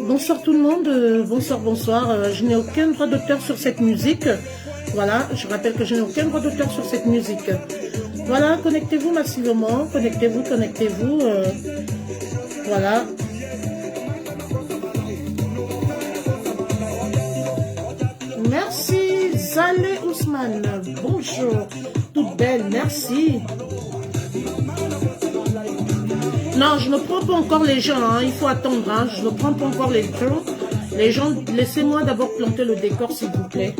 Bonsoir tout le monde, bonsoir. Je n'ai aucun droit d'auteur sur cette musique. Voilà, je rappelle que je n'ai aucun droit d'auteur sur cette musique. Voilà, connectez-vous massivement, connectez-vous. Voilà. Merci, Zalé Ousmane. Bonjour, toute belle, merci. Non, je ne prends pas encore les gens, hein. Il faut attendre, hein. Je ne prends pas encore les gens. Les gens, laissez-moi d'abord planter le décor, s'il vous plaît.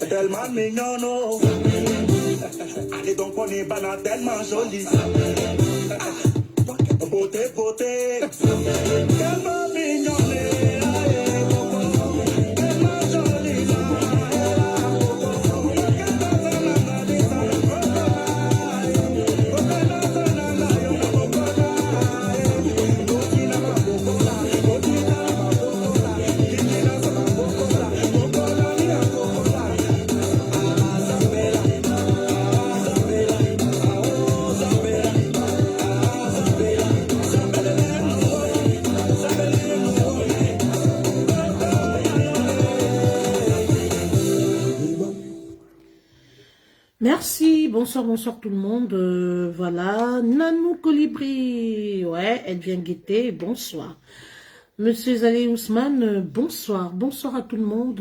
Tellement mignon, non. Allez donc on est banane tellement jolie. Beauté, beauté. Tellement mignonne. Tellement jolie. Merci, bonsoir tout le monde. Voilà, Nanou Colibri, ouais, elle vient guetter, bonsoir. Monsieur Zalé Ousmane, bonsoir à tout le monde.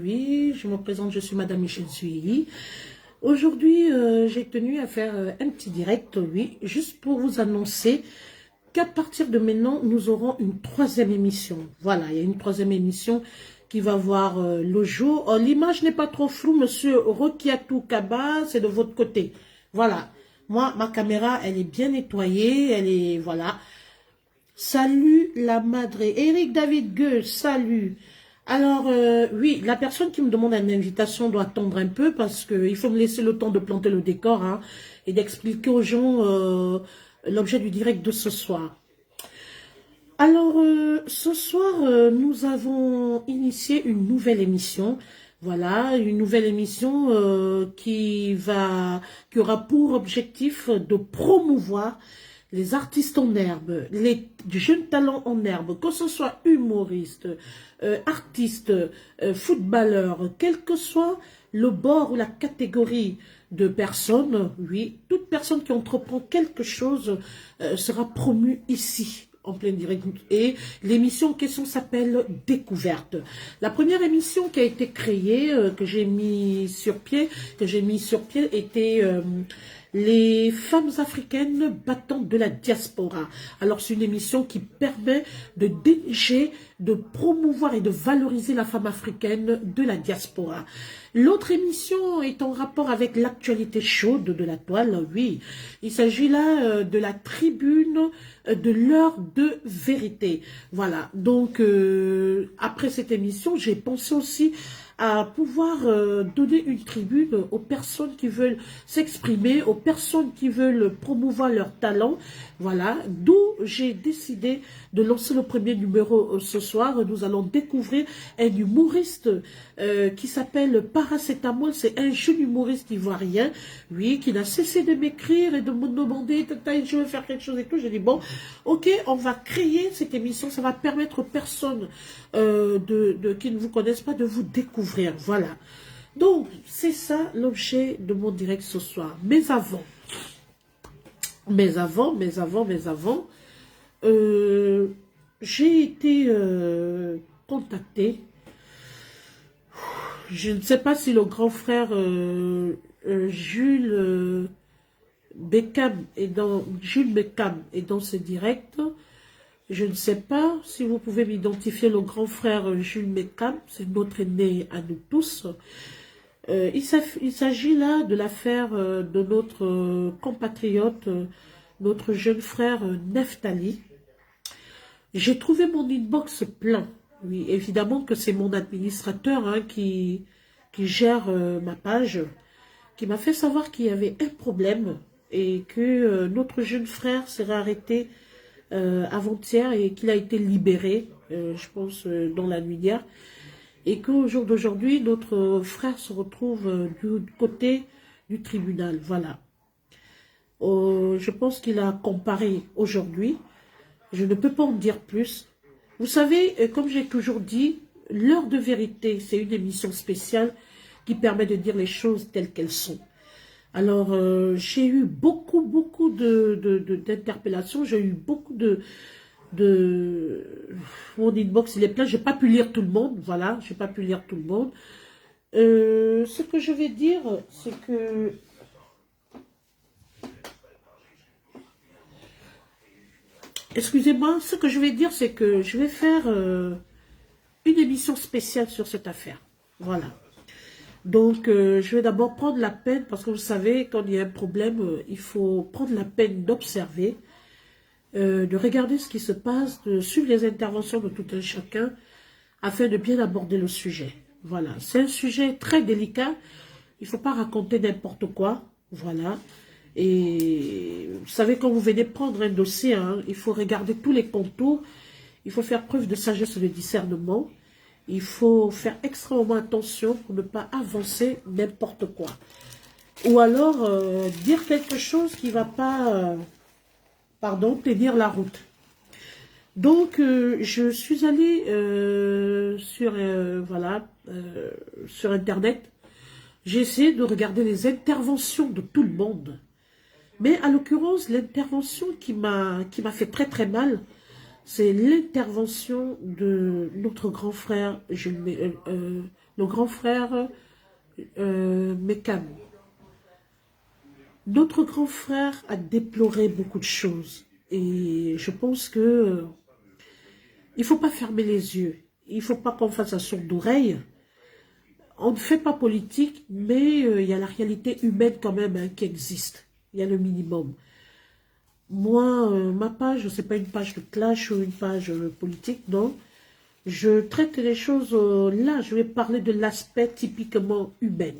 Oui, je me présente, je suis Madame Michel Suilly. Aujourd'hui, j'ai tenu à faire un petit direct, oui, juste pour vous annoncer qu'à partir de maintenant, nous aurons une troisième émission. Voilà, il y a une troisième émission qui va voir le jour. Oh, l'image n'est pas trop floue, monsieur Rokiatou Kaba, c'est de votre côté. Voilà. Moi, ma caméra, elle est bien nettoyée, elle est, voilà. Salut la madre. Eric David Gueux, salut. Alors, oui, la personne qui me demande une invitation doit attendre un peu parce qu'il faut me laisser le temps de planter le décor hein, et d'expliquer aux gens l'objet du direct de ce soir. Alors, ce soir, nous avons initié une nouvelle émission. Voilà, une nouvelle émission qui aura pour objectif de promouvoir les artistes en herbe, les jeunes talents en herbe, que ce soit humoristes, artistes, footballeurs, quel que soit le bord ou la catégorie de personnes, oui, toute personne qui entreprend quelque chose sera promue ici en plein direct. Et l'émission en question s'appelle Découverte. La première émission qui a été créée, que j'ai mis sur pied, était les femmes africaines battantes de la diaspora. Alors c'est une émission qui permet de dénicher, de promouvoir et de valoriser la femme africaine de la diaspora. L'autre émission est en rapport avec l'actualité chaude de la toile, oui. Il s'agit là de la tribune de l'heure de vérité. Voilà, donc après cette émission, j'ai pensé aussi à pouvoir donner une tribune aux personnes qui veulent s'exprimer, aux personnes qui veulent promouvoir leur talent. Voilà, d'où j'ai décidé de lancer le premier numéro ce soir. Nous allons découvrir un humoriste qui s'appelle Paracétamol. C'est un jeune humoriste ivoirien, oui, qui n'a cessé de m'écrire et de me demander « je veux faire quelque chose et tout ». J'ai dit « bon, ok, on va créer cette émission, ça va permettre aux personnes qui ne vous connaissent pas de vous découvrir ». Voilà. Donc, c'est ça l'objet de mon direct ce soir. Mais avant, j'ai été contacté. Je ne sais pas si le grand frère Jules Beckham est dans ce direct. Je ne sais pas si vous pouvez m'identifier le grand frère Jules Beckham. C'est notre aîné à nous tous. Il s'agit là de l'affaire de notre compatriote, notre jeune frère Neftali. J'ai trouvé mon inbox plein. Oui, évidemment que c'est mon administrateur hein, qui gère ma page, qui m'a fait savoir qu'il y avait un problème et que notre jeune frère serait arrêté avant-hier et qu'il a été libéré, je pense, dans la nuit d'hier. Et qu'au jour d'aujourd'hui, notre frère se retrouve du côté du tribunal. Voilà. Je pense qu'il a comparé aujourd'hui. Je ne peux pas en dire plus. Vous savez, comme j'ai toujours dit, l'heure de vérité, c'est une émission spéciale qui permet de dire les choses telles qu'elles sont. Alors, j'ai eu beaucoup d'interpellations, j'ai eu beaucoup mon inbox, il est plein, j'ai pas pu lire tout le monde, voilà, j'ai pas pu lire tout le monde. Ce que je vais dire, c'est que excusez-moi, ce que je vais dire, c'est que je vais faire une émission spéciale sur cette affaire. Voilà. Donc, je vais d'abord prendre la peine, parce que vous savez, quand il y a un problème, il faut prendre la peine d'observer, de regarder ce qui se passe, de suivre les interventions de tout un chacun, afin de bien aborder le sujet. Voilà. C'est un sujet très délicat. Il ne faut pas raconter n'importe quoi. Voilà. Et vous savez, quand vous venez prendre un dossier, hein, il faut regarder tous les contours, il faut faire preuve de sagesse et de discernement, il faut faire extrêmement attention pour ne pas avancer n'importe quoi. Ou alors dire quelque chose qui ne va pas, tenir la route. Donc, je suis allée sur Internet, j'ai essayé de regarder les interventions de tout le monde. Mais à l'occurrence, l'intervention qui m'a fait très très mal, c'est l'intervention de notre grand frère, le grand frère Mekam. Notre grand frère a déploré beaucoup de choses. Et je pense que il ne faut pas fermer les yeux. il ne faut pas qu'on fasse à sourde oreille. On ne fait pas politique, mais il y a la réalité humaine quand même hein, qui existe. Il y a le minimum. Moi, ma page, c'est pas une page de clash ou une page politique, non. Je traite les choses là, je vais parler de l'aspect typiquement humain.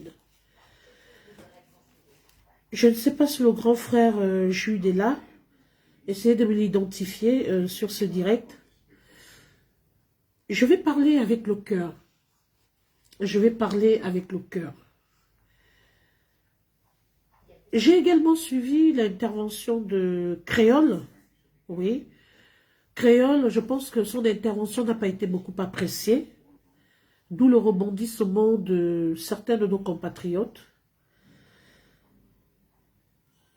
Je ne sais pas si le grand frère Jude est là. Essayez de me l'identifier sur ce direct. Je vais parler avec le cœur. Je vais parler avec le cœur. J'ai également suivi l'intervention de Créole. Oui. Créole, je pense que son intervention n'a pas été beaucoup appréciée. D'où le rebondissement de certains de nos compatriotes.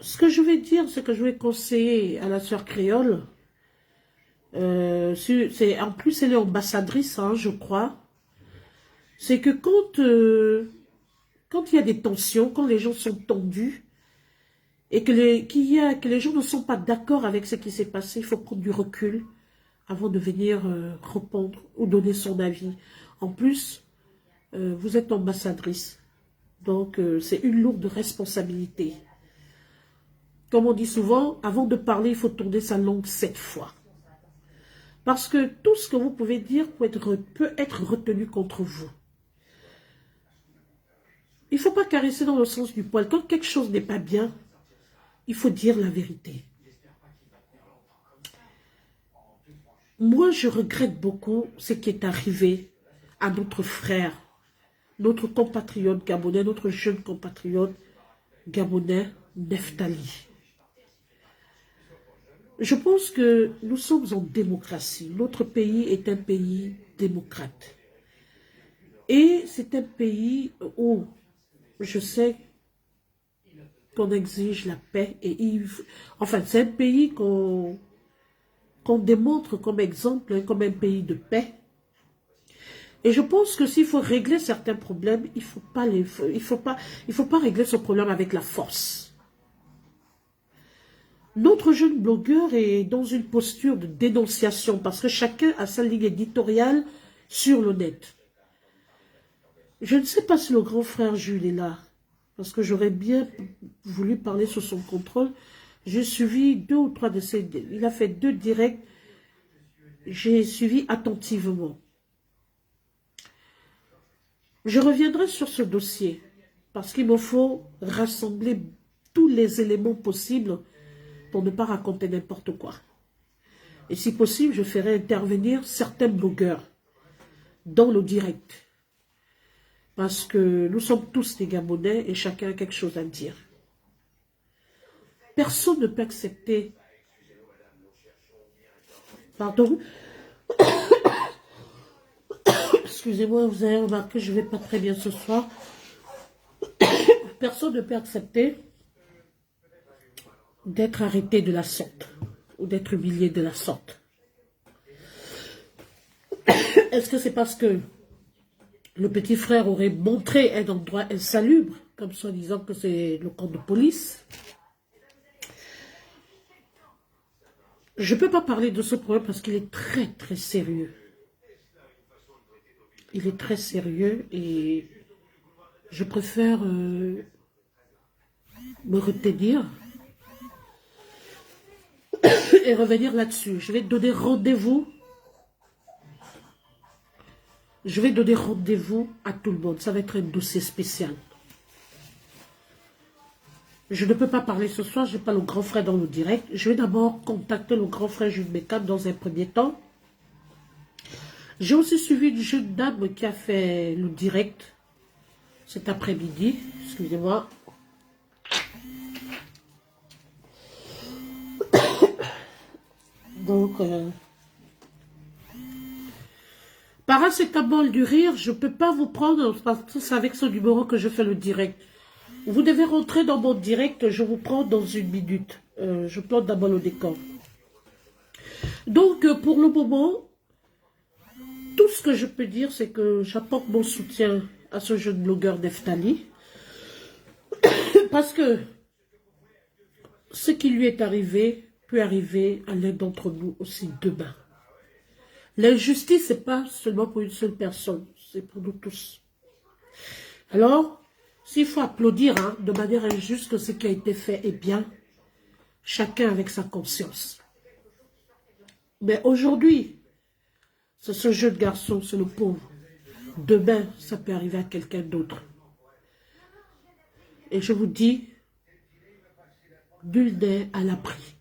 Ce que je vais dire, c'est que je vais conseiller à la sœur Créole. En plus, elle est ambassadrice, hein, je crois. C'est que quand il y a des tensions, quand les gens sont tendus, et que les gens ne sont pas d'accord avec ce qui s'est passé, il faut prendre du recul avant de venir répondre ou donner son avis. En plus, vous êtes ambassadrice, donc c'est une lourde responsabilité. Comme on dit souvent, avant de parler, il faut tourner sa langue 7 fois. Parce que tout ce que vous pouvez dire peut être retenu contre vous. Il ne faut pas caresser dans le sens du poil. Quand quelque chose n'est pas bien, il faut dire la vérité. Moi, je regrette beaucoup ce qui est arrivé à notre frère, notre compatriote gabonais, notre jeune compatriote gabonais, Neftali. Je pense que nous sommes en démocratie. Notre pays est un pays démocrate. Et c'est un pays où je sais qu'on exige la paix. Enfin, c'est un pays qu'on démontre comme exemple, comme un pays de paix. Et je pense que s'il faut régler certains problèmes, il faut pas régler ce problème avec la force. Notre jeune blogueur est dans une posture de dénonciation parce que chacun a sa ligne éditoriale sur le net. Je ne sais pas si le grand frère Jules est là, parce que j'aurais bien voulu parler sous son contrôle. J'ai suivi 2 ou 3 de ses... Il a fait 2 directs. J'ai suivi attentivement. Je reviendrai sur ce dossier, parce qu'il me faut rassembler tous les éléments possibles pour ne pas raconter n'importe quoi. Et si possible, je ferai intervenir certains blogueurs dans le direct. Parce que nous sommes tous des Gabonais et chacun a quelque chose à dire. Personne ne peut accepter... Pardon. Excusez-moi, vous avez remarqué, je ne vais pas très bien ce soir. Personne ne peut accepter d'être arrêté de la sorte ou d'être humilié de la sorte. Est-ce que c'est parce que le petit frère aurait montré un endroit insalubre, comme soi-disant que c'est le camp de police? Je ne peux pas parler de ce problème parce qu'il est très très sérieux. Il est très sérieux et je préfère me retenir et revenir là-dessus. Je vais donner rendez-vous. Je vais donner rendez-vous à tout le monde. Ça va être un dossier spécial. Je ne peux pas parler ce soir. Je n'ai pas le grand frère dans le direct. Je vais d'abord contacter le grand frère Jules Mekam dans un premier temps. J'ai aussi suivi une jeune dame qui a fait le direct cet après-midi. Excusez-moi. Donc, paracétamol du rire, je ne peux pas vous prendre parce que c'est avec ce numéro que je fais le direct. Vous devez rentrer dans mon direct, je vous prends dans 1 minute. Je plante d'abord le décor. Donc, pour le moment, tout ce que je peux dire, c'est que j'apporte mon soutien à ce jeune blogueur Neftali. Parce que ce qui lui est arrivé peut arriver à l'un d'entre nous aussi demain. L'injustice, c'est pas seulement pour une seule personne, c'est pour nous tous. Alors, s'il faut applaudir hein, de manière injuste que ce qui a été fait est bien, chacun avec sa conscience. Mais aujourd'hui, c'est ce jeune garçon, c'est le pauvre. Demain, ça peut arriver à quelqu'un d'autre. Et je vous dis, nul n'est à l'abri.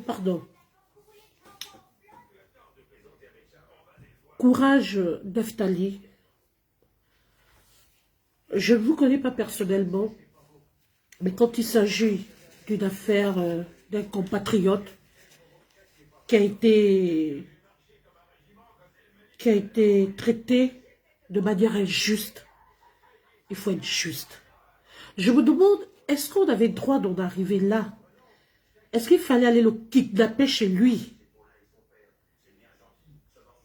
Pardon. Courage, Neftali. Je ne vous connais pas personnellement, mais quand il s'agit d'une affaire d'un compatriote qui a été traité de manière injuste, il faut être juste. Je me demande, est-ce qu'on avait droit d'en arriver là? Est-ce qu'il fallait aller le kidnapper chez lui?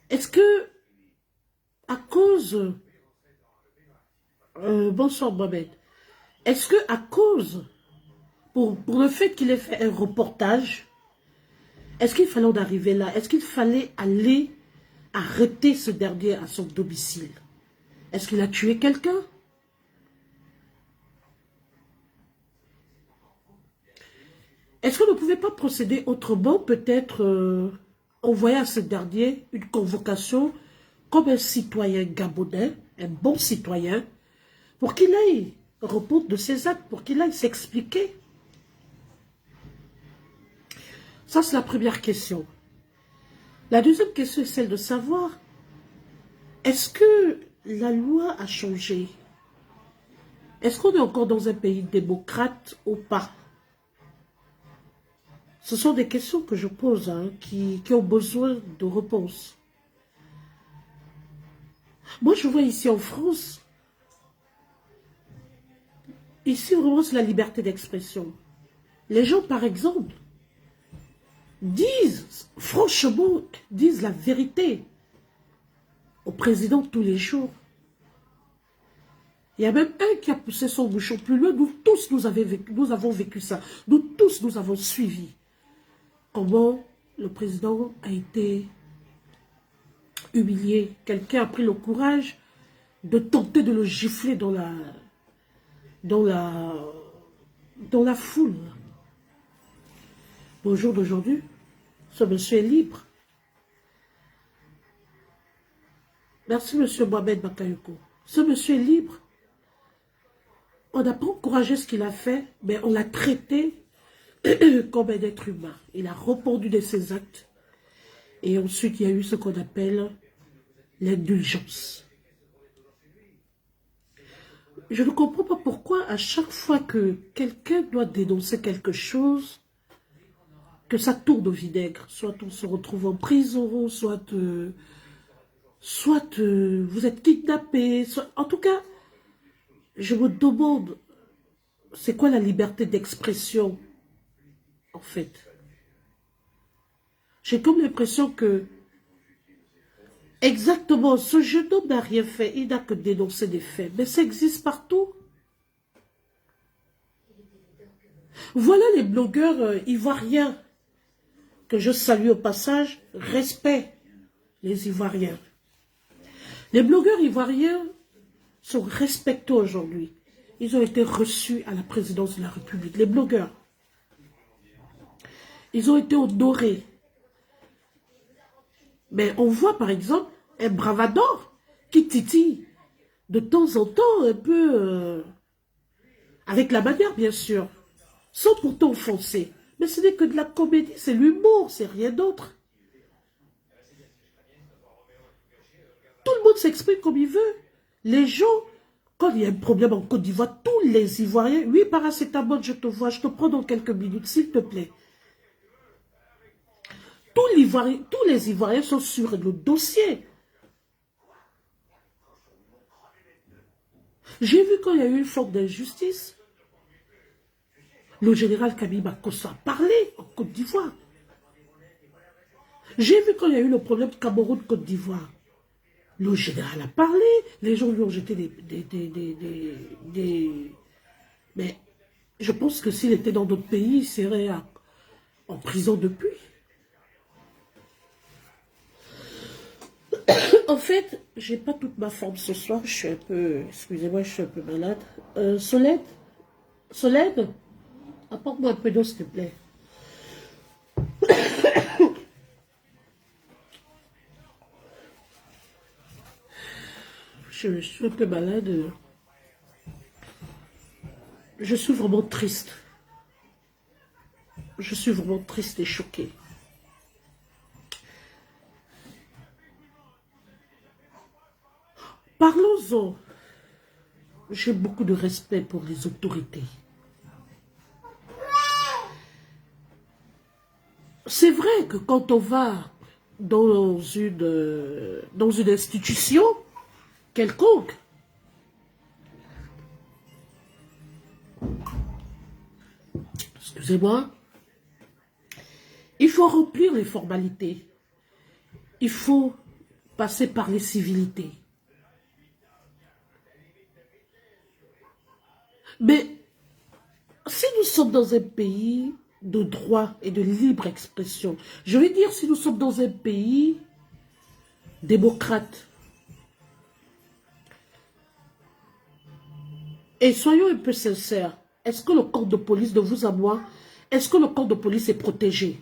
Est-ce que, à cause... bonsoir Mohamed. Est-ce que à cause, pour le fait qu'il ait fait un reportage, est-ce qu'il fallait en arriver là? Est-ce qu'il fallait aller arrêter ce dernier à son domicile? Est-ce qu'il a tué quelqu'un? Est-ce qu'on ne pouvait pas procéder autrement, peut-être envoyer à ce dernier une convocation comme un citoyen gabonais, un bon citoyen, pour qu'il aille répondre de ses actes, pour qu'il aille s'expliquer? Ça, c'est la première question. La deuxième question est celle de savoir, est-ce que la loi a changé? Est-ce qu'on est encore dans un pays démocrate ou pas? Ce sont des questions que je pose, hein, qui ont besoin de réponses. Moi, je vois ici en France, ici vraiment c'est la liberté d'expression. Les gens, par exemple, disent, franchement, disent la vérité au président tous les jours. Il y a même un qui a poussé son bouchon plus loin. Nous tous, nous avons vécu ça. Nous tous, nous avons suivi comment le président a été humilié. Quelqu'un a pris le courage de tenter de le gifler dans la foule. Au jour d'aujourd'hui, ce monsieur est libre. Merci, monsieur Mohamed Bakayoko. Ce monsieur est libre. On n'a pas encouragé ce qu'il a fait, mais on l'a traité comme un être humain. Il a répondu de ses actes. Et ensuite, il y a eu ce qu'on appelle l'indulgence. Je ne comprends pas pourquoi, à chaque fois que quelqu'un doit dénoncer quelque chose, que ça tourne au vinaigre. Soit on se retrouve en prison, soit vous êtes kidnappé. En tout cas, je me demande, c'est quoi la liberté d'expression, en fait? J'ai comme l'impression que, exactement, ce jeune homme n'a rien fait, il n'a que dénoncé des faits, mais ça existe partout. Voilà les blogueurs ivoiriens, que je salue au passage, respect les Ivoiriens. Les blogueurs ivoiriens sont respectés aujourd'hui. Ils ont été reçus à la présidence de la République. Les blogueurs, ils ont été honorés. Mais on voit par exemple un bravador qui titille de temps en temps un peu, avec la manière bien sûr, sans pourtant offenser. Mais ce n'est que de la comédie, c'est l'humour, c'est rien d'autre. Tout le monde s'exprime comme il veut. Les gens, quand il y a un problème en Côte d'Ivoire, tous les Ivoiriens, oui, paracétamol, je te vois, je te prends dans quelques minutes, s'il te plaît. Tous les Ivoiriens sont sur le dossier. J'ai vu quand il y a eu une forme d'injustice, le général Kabila Kosso a parlé en Côte d'Ivoire. J'ai vu quand il y a eu le problème Cameroun-Côte d'Ivoire. Le général a parlé, les gens lui ont jeté Mais je pense que s'il était dans d'autres pays, il serait en prison depuis. En fait, j'ai pas toute ma forme ce soir. Je suis un peu... Excusez-moi, je suis un peu malade. Solène? Solène? Apporte-moi un peu d'eau, s'il te plaît. Je suis un peu malade. Je suis vraiment triste. Je suis vraiment triste et choquée. Parlons-en. J'ai beaucoup de respect pour les autorités. C'est vrai que quand on va dans une institution quelconque, excusez-moi, il faut remplir les formalités. Il faut passer par les civilités. Mais si nous sommes dans un pays de droit et de libre expression, je veux dire si nous sommes dans un pays démocrate, et soyons un peu sincères, est-ce que le corps de police, de vous à moi, est-ce que le corps de police est protégé?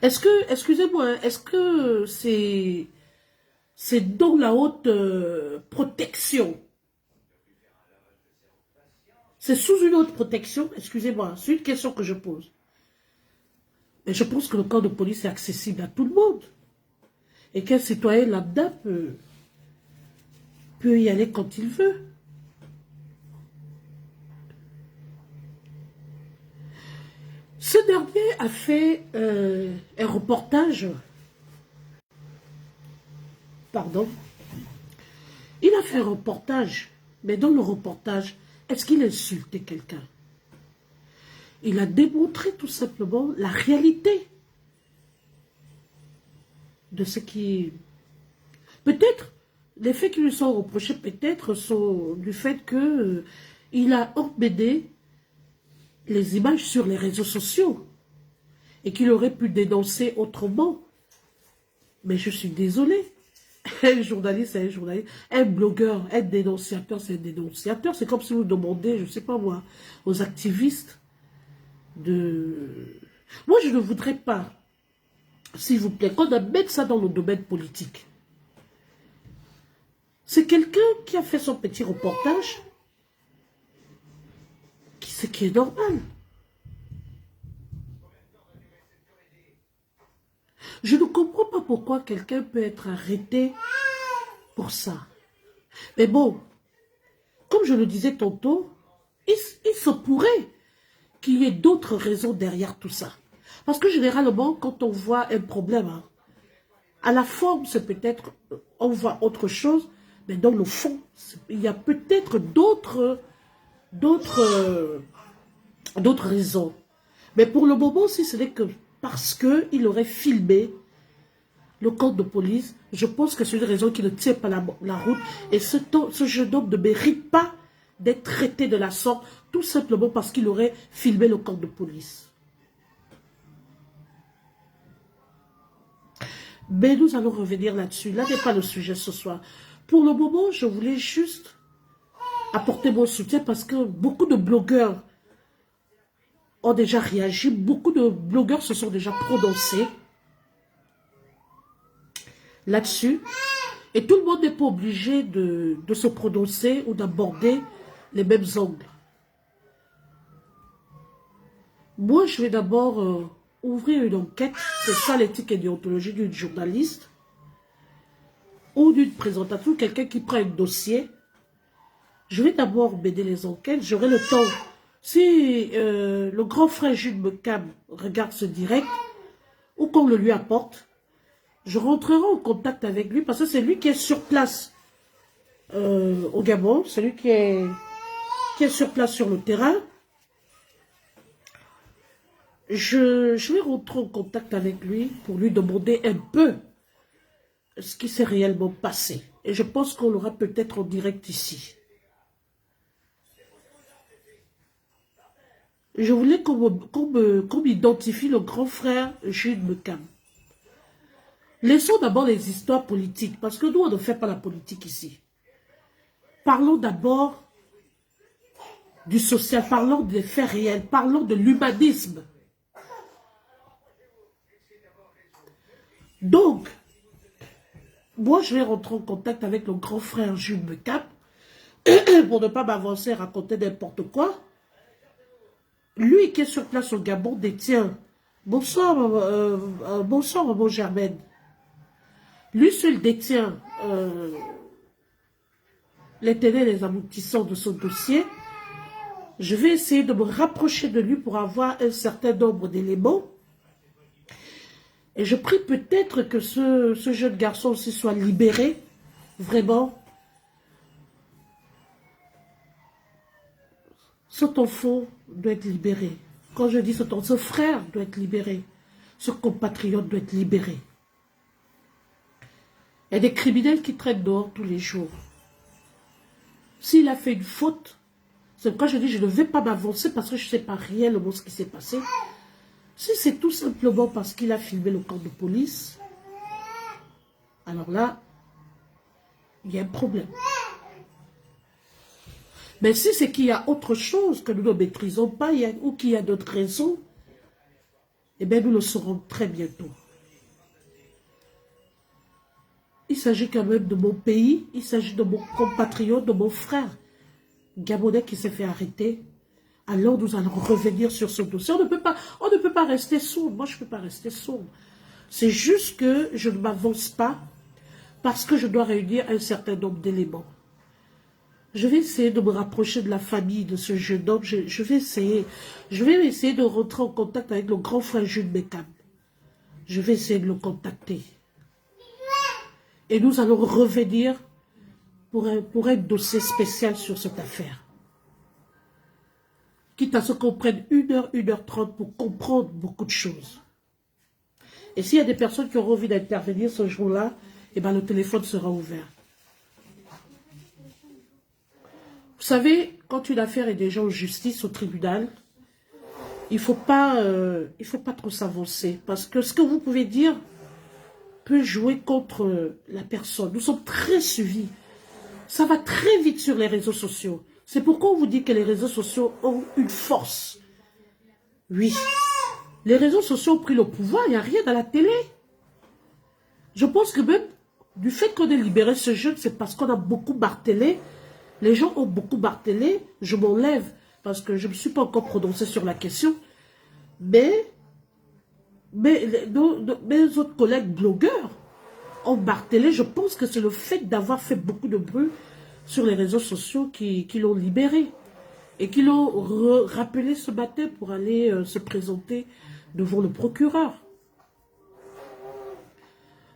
Est-ce que, excusez-moi, est-ce que c'est dans la haute protection? C'est sous une haute protection? Excusez-moi, c'est une question que je pose. Mais je pense que le corps de police est accessible à tout le monde. Et qu'un citoyen lambda peut y aller quand il veut. Ce dernier a fait un reportage. Pardon. Il a fait un reportage. Mais dans le reportage, est-ce qu'il insultait quelqu'un? Il a démontré tout simplement la réalité de ce qui... Peut-être, les faits qui lui sont reprochés, peut-être, sont du fait que il a embêté les images sur les réseaux sociaux et qu'il aurait pu dénoncer autrement. Mais je suis désolée. Un journaliste, c'est un journaliste. Un blogueur, un dénonciateur, c'est un dénonciateur. C'est comme si vous demandez, je ne sais pas moi, aux activistes de... Moi, je ne voudrais pas, s'il vous plaît, qu'on mette ça dans le domaine politique. C'est quelqu'un qui a fait son petit reportage, ce qui est normal. Je ne comprends pas pourquoi quelqu'un peut être arrêté pour ça. Mais bon, comme je le disais tantôt, il se pourrait qu'il y ait d'autres raisons derrière tout ça. Parce que généralement, quand on voit un problème, hein, à la forme, c'est peut-être, on voit autre chose, mais dans le fond, il y a peut-être d'autres raisons. Mais pour le moment, si ce n'est que parce qu'il aurait filmé le corps de police, je pense que c'est une raison qui ne tient pas la route. Et ce jeune homme ne mérite pas d'être traité de la sorte, tout simplement parce qu'il aurait filmé le corps de police. Mais nous allons revenir là-dessus. Là n'est pas le sujet ce soir. Pour le moment, je voulais juste apporter mon soutien parce que beaucoup de blogueurs ont déjà réagi. Beaucoup de blogueurs se sont déjà prononcés là-dessus. Et tout le monde n'est pas obligé de se prononcer ou d'aborder les mêmes angles. Moi, je vais d'abord ouvrir une enquête. C'est ça l'éthique et déontologie d'une journaliste ou d'une présentatrice, quelqu'un qui prend un dossier. Je vais d'abord m'aider les enquêtes. J'aurai le temps. Si le grand frère Jules Mekam regarde ce direct, ou qu'on le lui apporte, je rentrerai en contact avec lui parce que c'est lui qui est sur place au Gabon. C'est lui qui est sur place sur le terrain. Je vais rentrer en contact avec lui pour lui demander un peu ce qui s'est réellement passé. Et je pense qu'on l'aura peut-être en direct ici. Je voulais qu'on m'identifie le grand frère Jules Mekam. Laissons d'abord les histoires politiques, parce que nous, on ne fait pas la politique ici. Parlons d'abord du social, parlons des faits réels, parlons de l'humanisme. Donc, moi, je vais rentrer en contact avec le grand frère Jules Mecap pour ne pas m'avancer et raconter n'importe quoi. Lui qui est sur place au Gabon détient. Bonsoir, bonsoir, maman Germaine. Lui seul détient les tenants et les aboutissants de son dossier. Je vais essayer de me rapprocher de lui pour avoir un certain nombre d'éléments. Et je prie peut-être que ce jeune garçon aussi soit libéré, vraiment. Cet enfant doit être libéré. Quand je dis ce frère doit être libéré. Ce compatriote doit être libéré. Il y a des criminels qui traînent dehors tous les jours. S'il a fait une faute, c'est pourquoi je dis je ne vais pas m'avancer parce que je ne sais pas réellement ce qui s'est passé. Si c'est tout simplement parce qu'il a filmé le camp de police, alors là, il y a un problème. Mais si c'est qu'il y a autre chose que nous ne maîtrisons pas ou qu'il y a d'autres raisons, eh bien nous le saurons très bientôt. Il s'agit quand même de mon pays, il s'agit de mon compatriote, de mon frère gabonais qui s'est fait arrêter. Alors nous allons revenir sur ce dossier. On ne peut pas rester sourd. Moi, je ne peux pas rester sourd. C'est juste que je ne m'avance pas parce que je dois réunir un certain nombre d'éléments. Je vais essayer de me rapprocher de la famille de ce jeune homme. Je vais essayer de rentrer en contact avec le grand frère Jules Mecap. Je vais essayer de le contacter. Et nous allons revenir pour un dossier spécial sur cette affaire. Quitte à ce qu'on prenne 1h, 1h30 pour comprendre beaucoup de choses. Et s'il y a des personnes qui auront envie d'intervenir ce jour-là, eh ben le téléphone sera ouvert. Vous savez, quand une affaire est déjà en justice, au tribunal, il faut pas trop s'avancer. Parce que ce que vous pouvez dire peut jouer contre la personne. Nous sommes très suivis. Ça va très vite sur les réseaux sociaux. C'est pourquoi on vous dit que les réseaux sociaux ont une force. Oui. Les réseaux sociaux ont pris le pouvoir, il n'y a rien dans la télé. Je pense que même du fait qu'on ait libéré ce jeune, c'est parce qu'on a beaucoup martelé. Les gens ont beaucoup martelé. Je m'enlève parce que je ne me suis pas encore prononcé sur la question. Mais mes autres collègues blogueurs ont martelé. Je pense que c'est le fait d'avoir fait beaucoup de bruit sur les réseaux sociaux qui l'ont libéré et qui l'ont rappelé ce matin pour aller se présenter devant le procureur.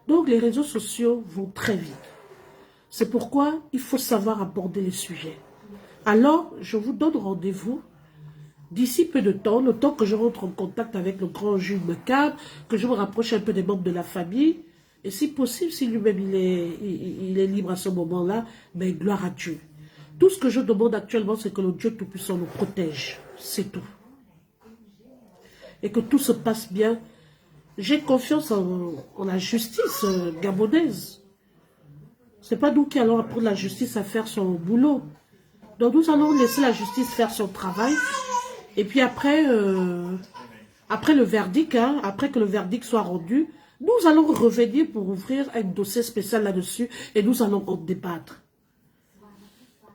Donc les réseaux sociaux vont très vite. C'est pourquoi il faut savoir aborder les sujets. Alors, je vous donne rendez-vous d'ici peu de temps, le temps que je rentre en contact avec le grand Jules Mecap, que je me rapproche un peu des membres de la famille. Et si possible, si lui-même il est libre à ce moment-là, ben gloire à Dieu. Tout ce que je demande actuellement, c'est que le Dieu Tout-Puissant nous protège. C'est tout. Et que tout se passe bien. J'ai confiance en la justice gabonaise. Ce n'est pas nous qui allons apprendre la justice à faire son boulot. Donc nous allons laisser la justice faire son travail. Et puis après le verdict, après que le verdict soit rendu, nous allons revenir pour ouvrir un dossier spécial là-dessus et nous allons en débattre.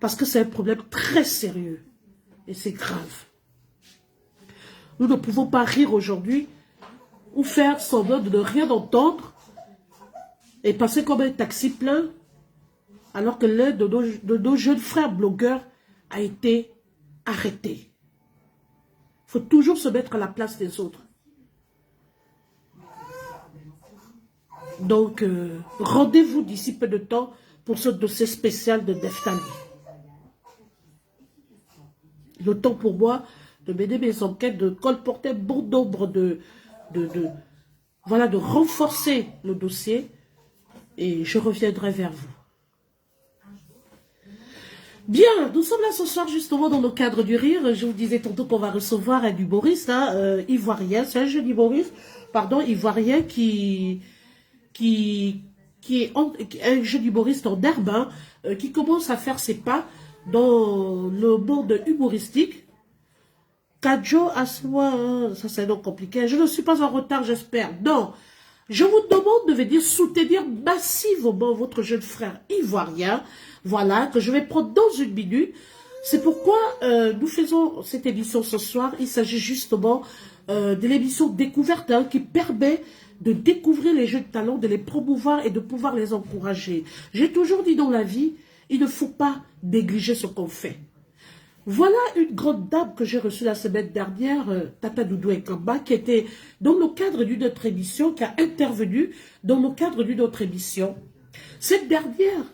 Parce que c'est un problème très sérieux et c'est grave. Nous ne pouvons pas rire aujourd'hui ou faire semblant de ne rien entendre et passer comme un taxi plein alors que l'un de nos jeunes frères blogueurs a été arrêté. Il faut toujours se mettre à la place des autres. Donc, rendez-vous d'ici peu de temps pour ce dossier spécial de Neftali. Le temps pour moi de mener mes enquêtes, de colporter bon nombre de renforcer le dossier et je reviendrai vers vous. Bien, nous sommes là ce soir justement dans le cadre du rire. Je vous disais tantôt qu'on va recevoir un humoriste, ivoirien, c'est un jeune humoriste, ivoirien qui un jeune humoriste en herbe, hein, qui commence à faire ses pas dans le monde humoristique. Kadjo Aswa, hein, ça c'est donc compliqué. Je ne suis pas en retard, j'espère. Non. Je vous demande de venir soutenir massivement votre jeune frère ivoirien. Voilà, que je vais prendre dans une minute. C'est pourquoi nous faisons cette émission ce soir. Il s'agit justement de l'émission découverte, hein, qui permet de découvrir les jeunes talents, de les promouvoir et de pouvoir les encourager. J'ai toujours dit dans la vie, il ne faut pas négliger ce qu'on fait. Voilà une grande dame que j'ai reçue la semaine dernière, Tata Doudou Ekamba, qui était dans le cadre d'une autre émission, qui a intervenu dans le cadre d'une autre émission. Cette dernière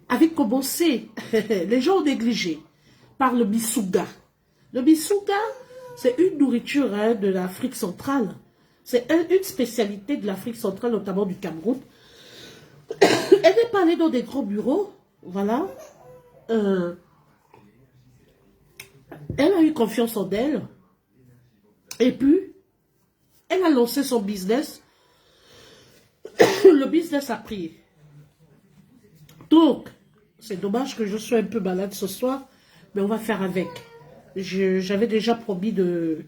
avait commencé, les gens ont négligé, par le bisouga. Le bisouga, c'est une nourriture, hein, de l'Afrique centrale. C'est une spécialité de l'Afrique centrale, notamment du Cameroun. Elle est pas allée dans des grands bureaux, voilà. Elle a eu confiance en elle. Et puis, elle a lancé son business. Le business a pris. Donc, c'est dommage que je sois un peu malade ce soir, mais on va faire avec. J'avais déjà promis de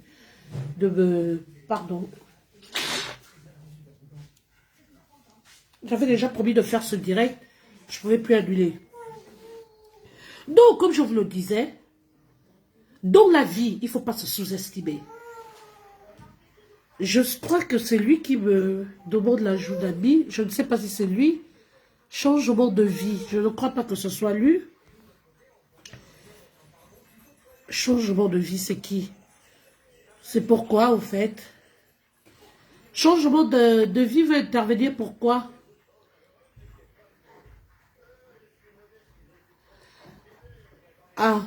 me... Pardon. J'avais déjà promis de faire ce direct. Je ne pouvais plus annuler. Donc, comme je vous le disais, dans la vie, il ne faut pas se sous-estimer. Je crois que c'est lui qui me demande l'ajout d'amis. Je ne sais pas si c'est lui. Changement de vie. Je ne crois pas que ce soit lui. Changement de vie, c'est qui? C'est pourquoi, au fait? Changement de vie veut intervenir pourquoi? Ah,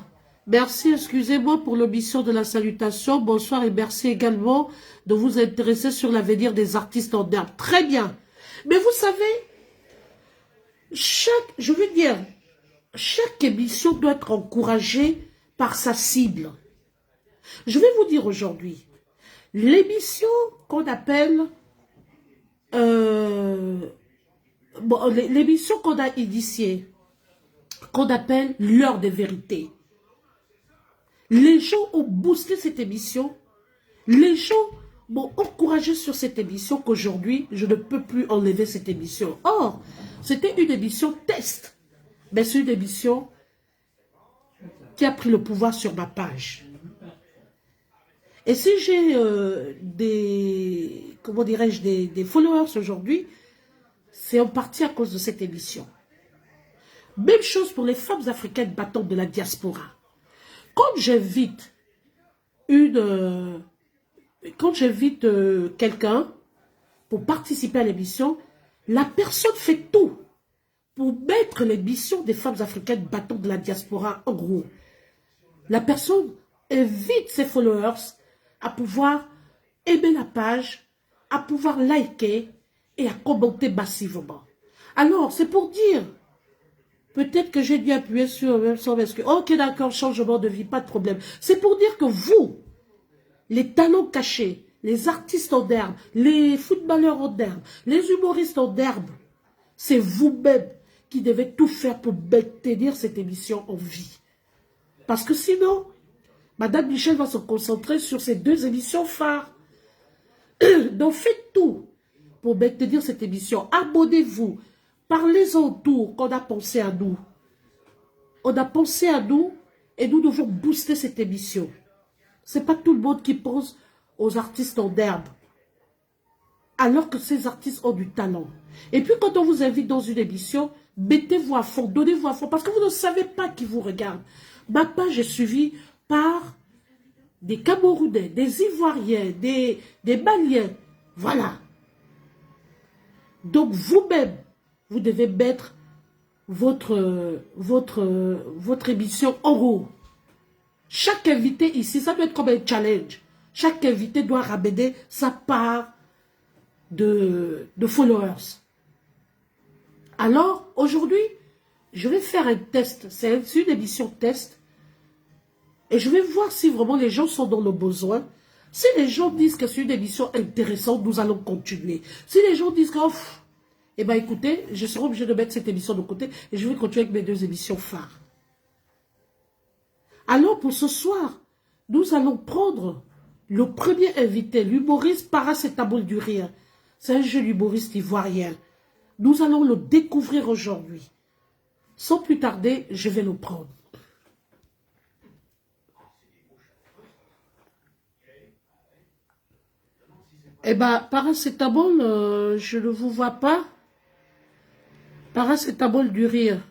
merci, excusez-moi pour l'omission de la salutation. Bonsoir et merci également de vous intéresser sur l'avenir des artistes en herbe. Très bien. Mais vous savez, je veux dire, chaque émission doit être encouragée par sa cible. Je vais vous dire aujourd'hui, l'émission qu'on appelle, l'émission qu'on a initiée, qu'on appelle l'heure des vérités. Les gens ont boosté cette émission. Les gens m'ont encouragé sur cette émission qu'aujourd'hui, je ne peux plus enlever cette émission. Or, c'était une émission test. Mais c'est une émission qui a pris le pouvoir sur ma page. Et si j'ai comment dirais-je, des followers aujourd'hui, c'est en partie à cause de cette émission. Même chose pour les femmes africaines battantes de la diaspora. Quand j'invite quelqu'un pour participer à l'émission, la personne fait tout pour mettre l'émission des femmes africaines battantes de la diaspora en gros. La personne invite ses followers à pouvoir aimer la page, à pouvoir liker et à commenter massivement. Alors, c'est pour dire, peut-être que j'ai dû appuyer sur le même son parce que, ok, d'accord, changement de vie, pas de problème. C'est pour dire que vous, les talents cachés, les artistes en herbe, les footballeurs en herbe, les humoristes en herbe, c'est vous-même qui devez tout faire pour maintenir cette émission en vie. Parce que sinon, Madame Michel va se concentrer sur ces deux émissions phares. Donc faites tout pour maintenir cette émission. Abonnez-vous. Parlez-en autour qu'on a pensé à nous. On a pensé à nous et nous devons booster cette émission. Ce n'est pas tout le monde qui pense aux artistes en herbe. Alors que ces artistes ont du talent. Et puis quand on vous invite dans une émission, mettez-vous à fond, donnez-vous à fond. Parce que vous ne savez pas qui vous regarde. Ma page est suivie par des Camerounais, des Ivoiriens, des Maliens. Voilà. Donc vous-même, vous devez mettre votre émission en haut. Chaque invité ici, ça doit être comme un challenge. Chaque invité doit ramener sa part de followers. Alors, aujourd'hui, je vais faire un test. C'est une émission test. Et je vais voir si vraiment les gens sont dans le besoin. Si les gens disent que c'est une émission intéressante, nous allons continuer. Si les gens disent que, eh bien écoutez, je serai obligé de mettre cette émission de côté et je vais continuer avec mes 2 émissions phares. Alors pour ce soir, nous allons prendre le premier invité, l'humoriste Paracétamol du Rire. C'est un jeune humoriste ivoirien. Nous allons le découvrir aujourd'hui. Sans plus tarder, je vais le prendre. Eh bien, Paracétamol, je ne vous vois pas. Paracétamol du Rire.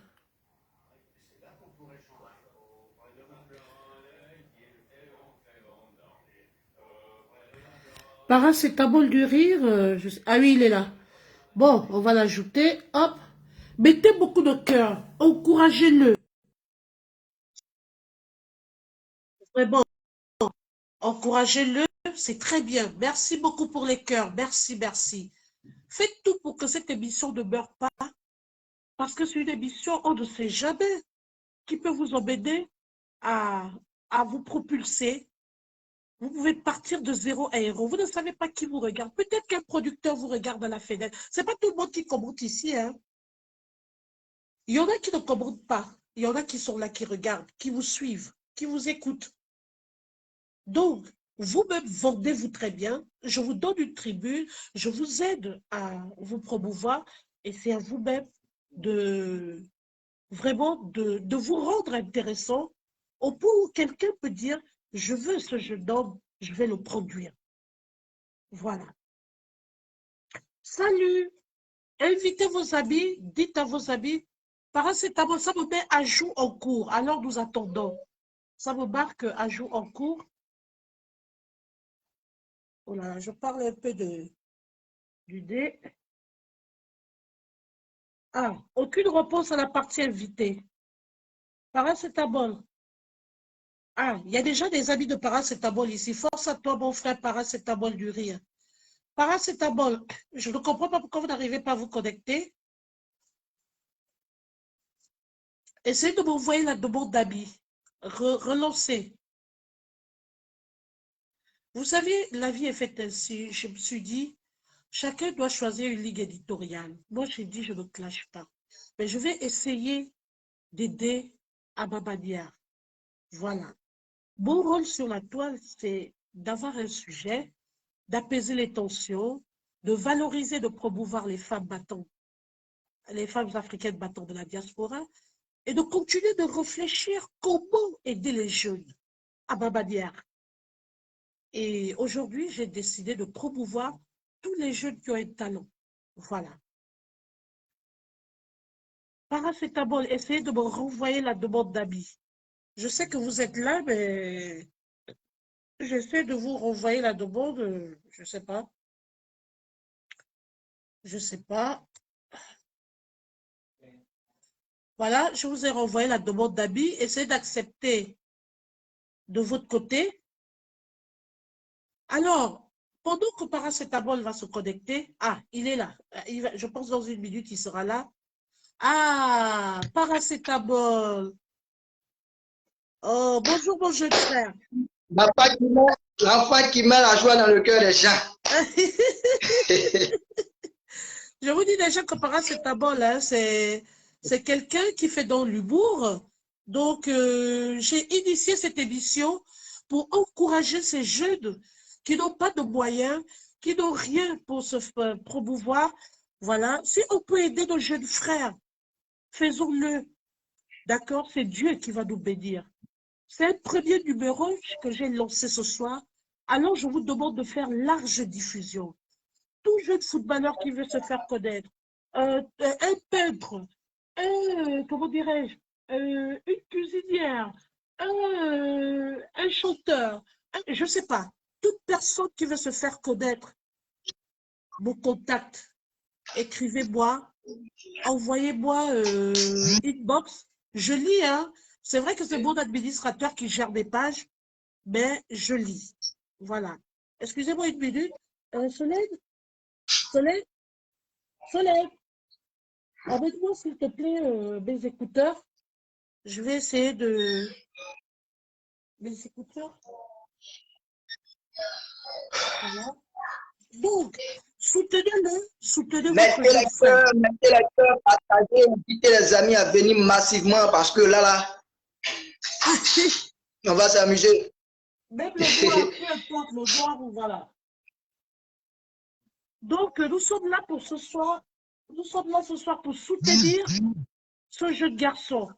Paracétamol du Rire. Ah oui, il est là. Bon, on va l'ajouter. Hop. Mettez beaucoup de cœur. Encouragez-le. Vraiment, encouragez-le. C'est très bien. Merci beaucoup pour les cœurs. Merci, merci. Faites tout pour que cette émission ne meure pas. Parce que c'est une émission, on ne sait jamais, qui peut vous emmener à, à vous propulser. Vous pouvez partir de 0 à héros. Vous ne savez pas qui vous regarde. Peut-être qu'un producteur vous regarde à la fenêtre. Ce n'est pas tout le monde qui commente ici. Hein. Il y en a qui ne commentent pas. Il y en a qui sont là, qui regardent, qui vous suivent, qui vous écoutent. Donc, vous-même, vendez-vous très bien. Je vous donne une tribune. Je vous aide à vous promouvoir. Et c'est à vous-même de vraiment de vous rendre intéressant. Au point où quelqu'un peut dire, je veux ce jeune homme, je vais le produire. Voilà. Salut! Invitez vos amis, dites à vos amis, paracétamol, ça me met ajout en cours. Alors nous attendons. Ça me marque ajout en cours. Voilà, je parle un peu du dé. Ah, aucune réponse à la partie invitée. Paracétamol. Ah, il y a déjà des amis de paracétamol ici. Force à toi, mon frère, paracétamol du rire. Paracétamol, je ne comprends pas pourquoi vous n'arrivez pas à vous connecter. Essayez de m'envoyer la demande d'amis. Relancez. Vous savez, la vie est faite ainsi. Je me suis dit, chacun doit choisir une ligne éditoriale. Moi, j'ai dit, je ne clash pas. Mais je vais essayer d'aider à ma manière. Voilà. Mon rôle sur la toile, c'est d'avoir un sujet, d'apaiser les tensions, de valoriser, de promouvoir les femmes battantes, les femmes africaines battantes de la diaspora, et de continuer de réfléchir comment aider les jeunes à ma manière. Et aujourd'hui, j'ai décidé de promouvoir tous les jeunes qui ont un talent. Voilà. Paracétamol, essayez de me renvoyer la demande d'amis. Je sais que vous êtes là, mais j'essaie de vous renvoyer la demande. Je ne sais pas. Je ne sais pas. Voilà, je vous ai renvoyé la demande d'amis. Essayez d'accepter de votre côté. Alors, pendant que Paracétamol va se connecter, ah, il est là. Je pense dans une minute, il sera là. Ah, Paracétamol. Oh, bonjour, mon jeune frère. L'enfant qui met la joie dans le cœur des gens. Je vous dis déjà que Paracétamol, hein, c'est quelqu'un qui fait dans l'humour. Donc, j'ai initié cette émission pour encourager ces jeunes qui n'ont pas de moyens, qui n'ont rien pour se promouvoir. Voilà. Si on peut aider nos jeunes frères, faisons-le. D'accord? C'est Dieu qui va nous bénir. C'est un premier numéro que j'ai lancé ce soir. Alors, je vous demande de faire large diffusion. Tout jeune footballeur qui veut se faire connaître, un peintre, comment dirais-je, une cuisinière, un chanteur, je ne sais pas, toute personne qui veut se faire connaître, mon contact, écrivez-moi, envoyez-moi inbox, je lis, hein. C'est vrai que c'est mon administrateur qui gère mes pages, mais je lis. Voilà. Excusez-moi une minute. Soleil, Soleil, Soleil, amène-moi s'il te plaît mes écouteurs. Je vais essayer de... Mes écouteurs. Voilà. Donc, soutenez votre Mettez jeune les frère. cœurs, partagez, invitez les amis à venir massivement parce que là, on va s'amuser. Même le noir, peu importe, le noir, voilà. Donc, nous sommes là pour ce soir. Nous sommes là ce soir pour soutenir ce jeune garçon.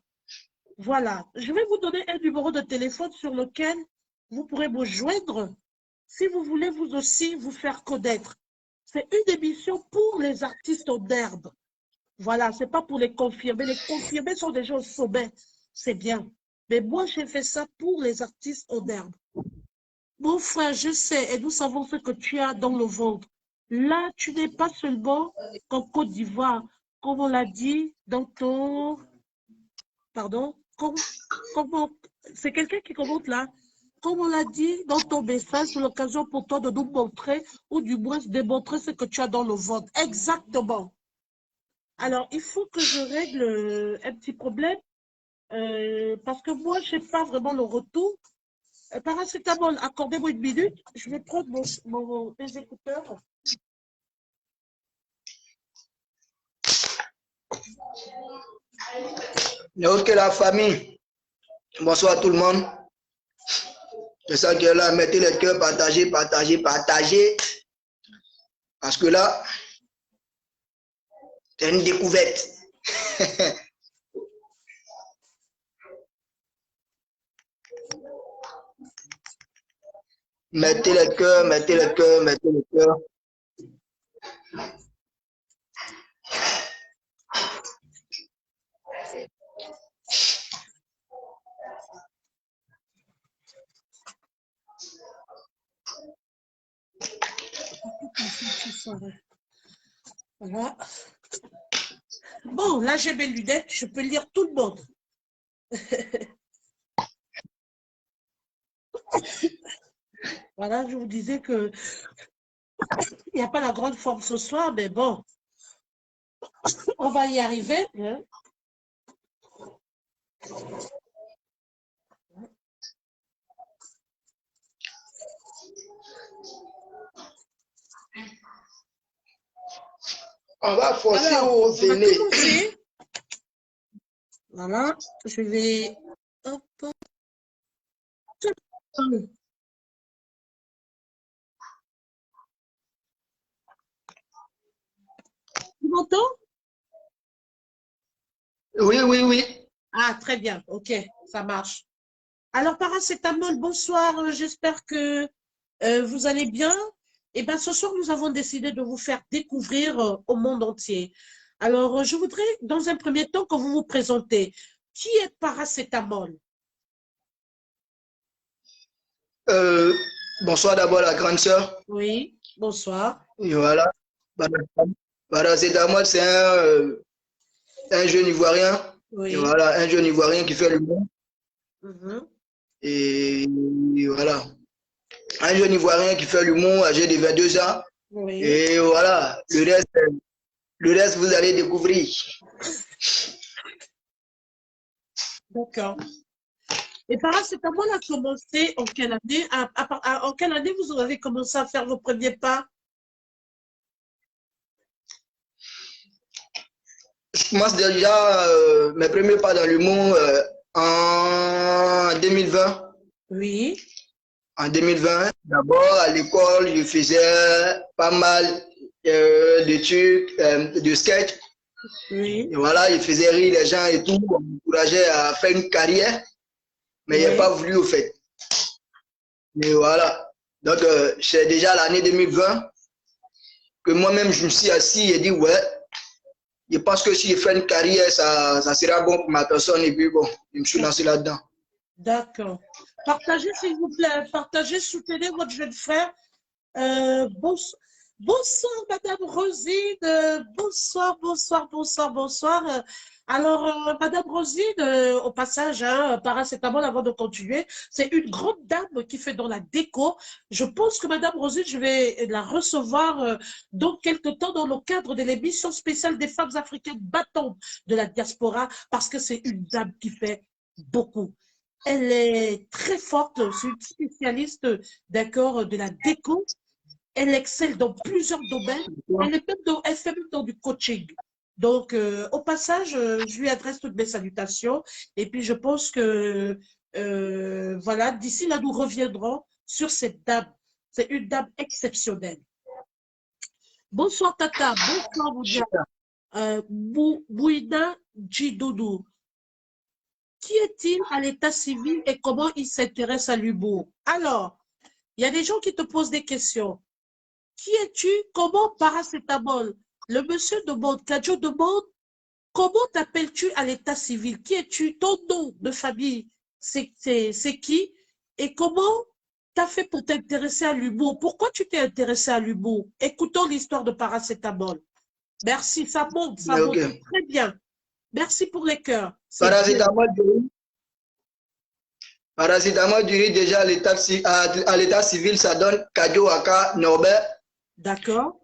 Voilà. Je vais vous donner un numéro de téléphone sur lequel vous pourrez me joindre si vous voulez vous aussi vous faire connaître. C'est une émission pour les artistes en herbe. Voilà, ce n'est pas pour les confirmer. Les confirmés sont déjà au sommet. C'est bien. Mais moi, j'ai fait ça pour les artistes en herbe. Mon frère, je sais, et nous savons ce que tu as dans le ventre. Là, tu n'es pas seulement qu'en Côte d'Ivoire, comme on l'a dit dans ton... Pardon? Comment... C'est quelqu'un qui commente là. Comme on l'a dit dans ton message, c'est l'occasion pour toi de nous montrer, ou du moins démontrer ce que tu as dans le ventre. Exactement. Alors, il faut que je règle un petit problème, parce que moi, je n'ai pas vraiment le retour. Paracétamol, accordez-moi une minute. Je vais prendre mes écouteurs. Ok, la famille. Bonsoir tout le monde. C'est ça qui est là. Mettez les cœurs, partagez, partagez, partagez. Parce que là, c'est une découverte. Mettez les cœurs, mettez les cœurs, mettez les cœurs. Voilà. Bon, là, j'ai mes lunettes, je peux lire tout le monde. Voilà, je vous disais que il n'y a pas la grande forme ce soir, mais bon, on va y arriver. Hein. On va forcer Alors, au on va zéné. commencer. Voilà, je vais... Hop. Tu m'entends? Oui, oui, oui. Ah, très bien, ok, ça marche. Alors, paracétamol, bonsoir, j'espère que vous allez bien. Eh bien, ce soir, nous avons décidé de vous faire découvrir au monde entier. Alors, je voudrais, dans un premier temps, que vous vous présentez. Qui est paracétamol? Euh, Bonsoir d'abord la grande sœur. Oui, bonsoir. Et voilà. Paracétamol, c'est un jeune Ivoirien. Et Oui. voilà, un jeune Ivoirien qui fait le monde. Mhm. Et voilà. Un jeune Ivoirien qui fait l'humour, âgé de 22 ans. Oui, Et voilà, le reste vous allez découvrir. d'accord. Et paracétamol a commencé en quelle année? En quelle année vous avez commencé à faire vos premiers pas? Je commence déjà mes premiers pas dans l'humour en 2020. Oui, En 2020, d'abord à l'école, je faisais pas mal de trucs, de sketch. oui, Et voilà, je faisais rire les gens et tout, on m'encourageait à faire une carrière, mais il n'a oui. pas voulu au fait. Et voilà. Donc, c'est déjà l'année 2020 que moi-même, je me suis assis et dit, ouais, je pense que si je fais une carrière, ça sera bon pour ma personne. Et puis bon, je me suis lancé là-dedans. D'accord. Partagez, s'il vous plaît. Partagez, soutenez votre jeune frère. Bonsoir, Madame Rosine. Bonsoir, bonsoir, bonsoir, bonsoir. Alors, Madame Rosine, au passage, hein, paracétamol avant de continuer, c'est une grande dame qui fait dans la déco. Je pense que Madame Rosine, je vais la recevoir dans quelques temps dans le cadre de l'émission spéciale des femmes africaines battantes de la diaspora, parce que c'est une dame qui fait beaucoup. Elle est très forte, c'est une spécialiste, d'accord, de la déco. Elle excelle dans plusieurs domaines. Elle fait même dans du coaching. Donc, au passage, je lui adresse toutes mes salutations. Et puis, je pense que, voilà, d'ici là, nous reviendrons sur cette dame. C'est une dame exceptionnelle. Bonsoir, Tata. Bonsoir, Boudia. Bouida Djidoudou. Qui est-il à l'état civil et comment il s'intéresse à l'humour? Alors, il y a des gens qui te posent des questions. Qui es-tu? Comment paracétamol? Le monsieur demande, Kadjo demande, comment t'appelles-tu à l'état civil? Qui es-tu? Ton nom de famille, c'est qui? Et comment t'as fait pour t'intéresser à l'humour? Pourquoi tu t'es intéressé à l'humour? Écoutons l'histoire de paracétamol. Merci, ça monte. Okay. Très bien. Merci pour les cœurs. Paracétamol du riz, déjà à l'état civil, ça donne Kadjo Aka Norbert. D'accord.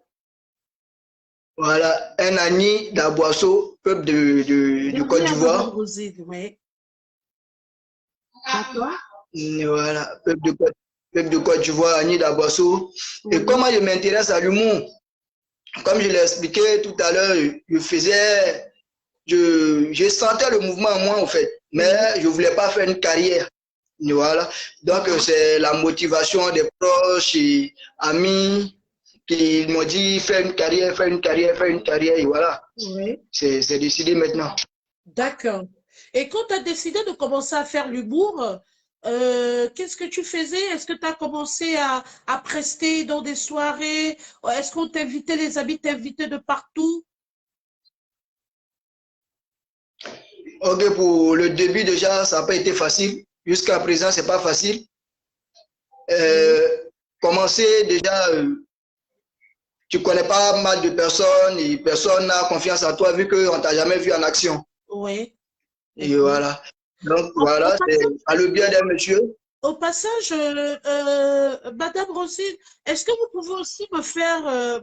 Voilà, un Ani d'Aboisseau, peuple de Côte d'Ivoire. Oui. D'accord. Voilà, peuple de Côte d'Ivoire, Ani d'Aboisseau. Oui. Et comment je m'intéresse à l'humour? Comme je l'ai expliqué tout à l'heure, je sentais le mouvement en moi en fait, mais je ne voulais pas faire une carrière. Voilà, donc c'est la motivation des proches et amis qui m'ont dit fais une carrière, et voilà. Oui. C'est décidé maintenant. D'accord. Et quand tu as décidé de commencer à faire l'humour, qu'est-ce que tu faisais? Est-ce que tu as commencé à prester dans des soirées? Est-ce qu'on t'invitait, les amis t'invitaient de partout? Ok, pour le début déjà, ça n'a pas été facile. Jusqu'à présent, ce n'est pas facile. Commencer déjà, tu ne connais pas mal de personnes et personne n'a confiance en toi vu qu'on ne t'a jamais vu en action. Oui. Et voilà. Donc voilà, c'est à le bien d'un monsieur. Au passage, Madame Rosine, est-ce que vous pouvez aussi me faire,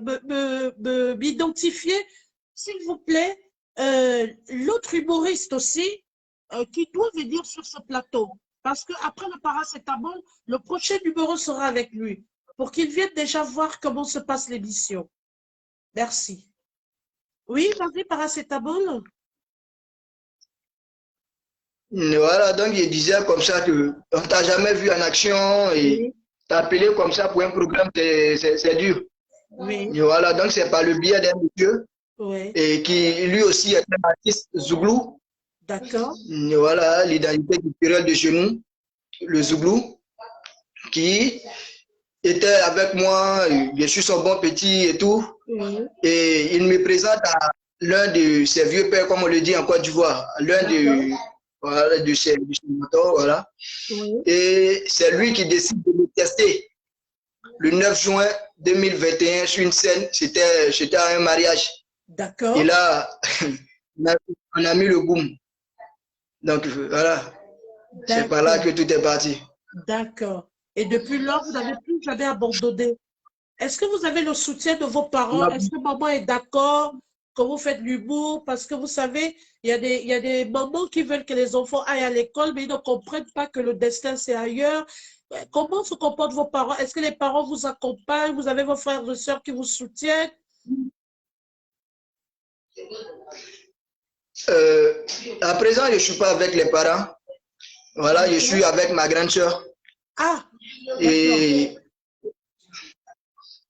m'identifier, s'il vous plaît, l'autre humoriste aussi qui doit venir sur ce plateau? Parce qu'après le paracétamol, le prochain numéro sera avec lui pour qu'il vienne déjà voir comment se passe l'émission. Merci. Oui, vas-y, paracétamol. Voilà, donc je disais comme ça qu'on ne t'a jamais vu en action et t'appeler comme ça pour un programme, c'est dur. Oui. Et voilà, donc c'est par le biais d'un monsieur et qui lui aussi est un artiste Zouglou. D'accord. Voilà, l'identité culturelle de chez nous, le Zouglou, qui était avec moi, je suis son bon petit et tout. Et il me présente à l'un de ses vieux pères, comme on le dit en Côte d'Ivoire, l'un de ses mentors, voilà. Et c'est lui qui décide de me tester. Le 9 juin 2021, sur une scène, c'était un mariage. D'accord. Et là, on a mis le boom. Donc voilà, c'est par là que tout est parti. D'accord. Et depuis lors, vous n'avez plus jamais abandonné. Est-ce que vous avez le soutien de vos parents? Est-ce que maman est d'accord que vous faites l'humour? Parce que vous savez, il y a des mamans qui veulent que les enfants aillent à l'école, mais ils ne comprennent pas que le destin, c'est ailleurs. Comment se comportent vos parents? Est-ce que les parents vous accompagnent? Vous avez vos frères et sœurs qui vous soutiennent? À présent, je ne suis pas avec les parents. Voilà, je suis avec ma grande sœur. Ah! Et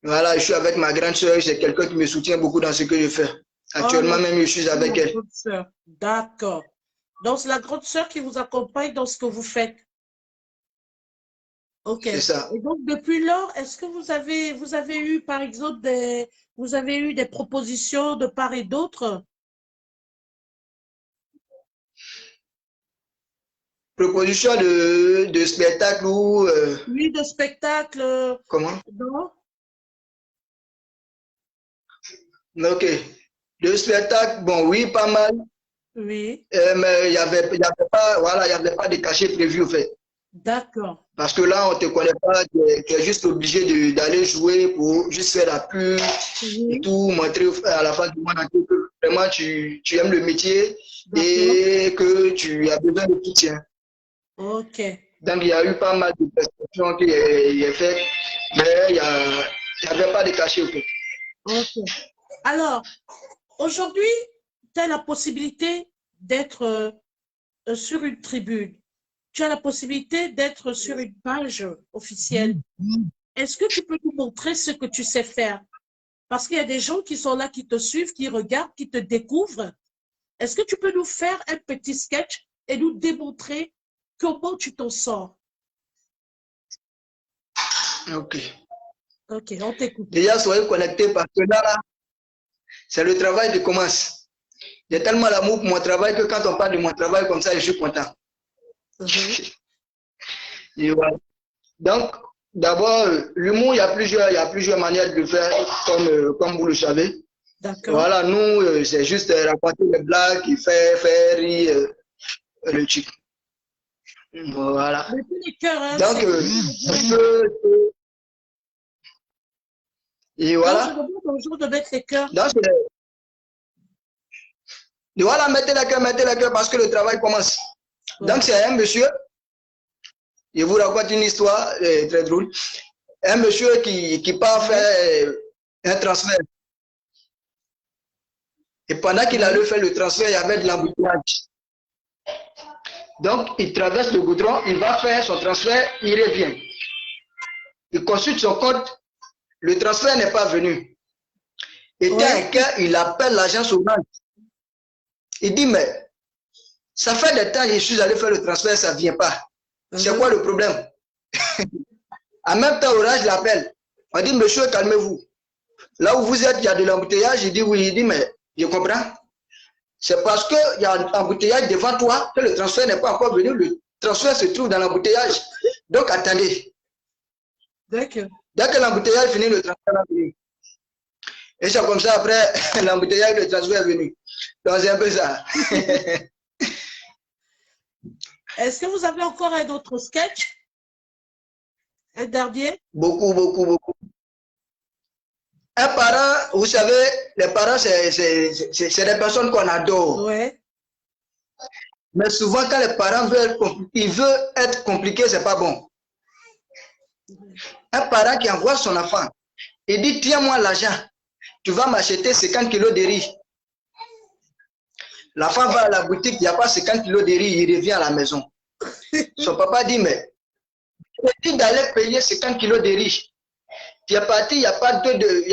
voilà, je suis avec ma grande sœur. C'est quelqu'un qui me soutient beaucoup dans ce que je fais. Actuellement, même, je suis avec elle. D'accord. Donc, c'est la grande sœur qui vous accompagne dans ce que vous faites. Ok. C'est ça. Et donc, depuis lors, est-ce que vous avez eu, par exemple, des propositions de part et d'autre? Proposition de spectacle ou... Oui, de spectacle. Comment? Non? Ok. De spectacle, bon, oui, pas mal. Oui. Mais il n'y avait pas, voilà, il y avait pas de cachet prévu, en fait. D'accord. Parce que là, on ne te connaît pas, tu es juste obligé d'aller jouer pour juste faire la pub et tout, montrer à la face du monde entier que vraiment tu aimes le métier et que tu as besoin de soutien. Ok. Donc, il y a eu pas mal de prestations qui est faites, mais Il n'y avait pas de cachet au fait. Ok. Alors, aujourd'hui, tu as la possibilité d'être sur une tribune. Tu as la possibilité d'être sur une page officielle. Est-ce que tu peux nous montrer ce que tu sais faire? Parce qu'il y a des gens qui sont là, qui te suivent, qui regardent, qui te découvrent. Est-ce que tu peux nous faire un petit sketch et nous démontrer comment tu t'en sors? Ok. Ok, on t'écoute. Déjà, soyez connectés parce que là, c'est le travail qui commence. J'ai tellement l'amour pour mon travail que quand on parle de mon travail comme ça, je suis content. Et voilà. Donc, d'abord, l'humour, il y a plusieurs manières de le faire, comme vous le savez. D'accord. Voilà, nous, c'est juste raconter les blagues qui fait rire le chic. Voilà. Les cœurs, hein, Donc, et voilà. Donc, je demande aux gens de mettre les cœurs. Donc, et voilà, mettez la cœur parce que le travail commence. Ouais. Donc, c'est un monsieur, je vous raconte une histoire très drôle. Un monsieur qui part faire un transfert. Et pendant qu'il allait faire le transfert, il y avait de l'embouteillage. Donc, il traverse le goudron, il va faire son transfert, il revient. Il consulte son code, le transfert n'est pas venu. Et inquiet, il appelle l'agence au banque. Il dit, mais ça fait des temps que je suis allé faire le transfert, ça ne vient pas. C'est quoi le problème? En même temps, Orange l'appelle. On dit, monsieur, calmez-vous. Là où vous êtes, il y a de l'embouteillage. Il dit, oui. Il dit, mais je comprends. C'est parce qu'il y a un embouteillage devant toi que le transfert n'est pas encore venu. Le transfert se trouve dans l'embouteillage. Donc, attendez. D'accord. Dès que l'embouteillage est fini, le transfert va venir. Et c'est comme ça, après, l'embouteillage, le transfert est venu. Donc, c'est un peu ça. Est-ce que vous avez encore un autre sketch? Un dernier? Beaucoup. Un parent, vous savez, les parents, c'est des personnes qu'on adore. Ouais. Mais souvent, quand les parents veulent être compliqués, c'est pas bon. Un parent qui envoie son enfant, il dit, tiens-moi l'argent, tu vas m'acheter 50 kilos de riz. L'enfant va à la boutique, il n'y a pas 50 kilos de riz, il revient à la maison. Son papa dit, mais tu dis d'aller payer 50 kilos de riz. Tu es parti, il n'y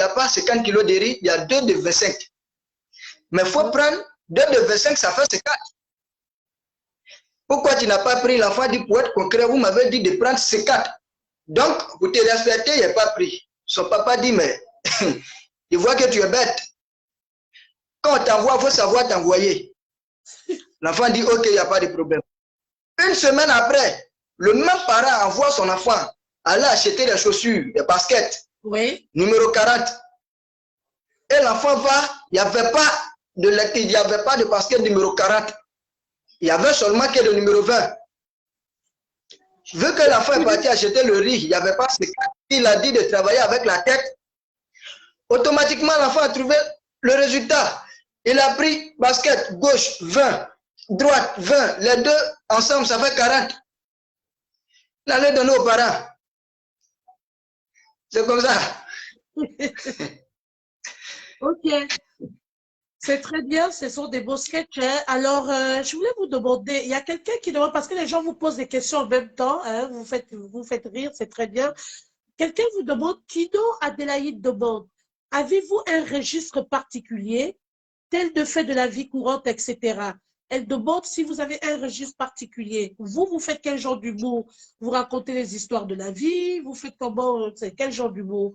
a pas 50 kilos de riz, il y a 2 de 25. Mais il faut prendre 2 de 25, ça fait 50. Pourquoi tu n'as pas pris? L'enfant dit, pour être concret, vous m'avez dit de prendre 50. Donc, pour te respecter, il n'a pas pris. Son papa dit, mais il voit que tu es bête. Quand on t'envoie, il faut savoir t'envoyer. L'enfant dit, ok, il n'y a pas de problème. Une semaine après, le même parent envoie son enfant aller acheter des chaussures, des baskets, numéro 40. Et l'enfant va, il n'y avait pas de basket numéro 40. Il y avait seulement que le numéro 20. Vu que l'enfant est parti acheter le riz, il n'y avait pas ce qu'il a dit de travailler avec la tête. Automatiquement, l'enfant a trouvé le résultat. Il a pris basket gauche 20, droite 20, les deux ensemble, ça fait 40. Il allait donner aux parents. C'est comme ça. Ok. C'est très bien, ce sont des beaux sketchs. Hein. Alors, je voulais vous demander, il y a quelqu'un qui demande, parce que les gens vous posent des questions en même temps, hein, vous faites rire, c'est très bien. Quelqu'un vous demande, Kido Adélaïde demande, avez-vous un registre particulier, tel de fait de la vie courante, etc. Elle demande si vous avez un registre particulier. Vous faites quel genre d'humour? Vous racontez les histoires de la vie? Vous faites comment? Quel genre d'humour?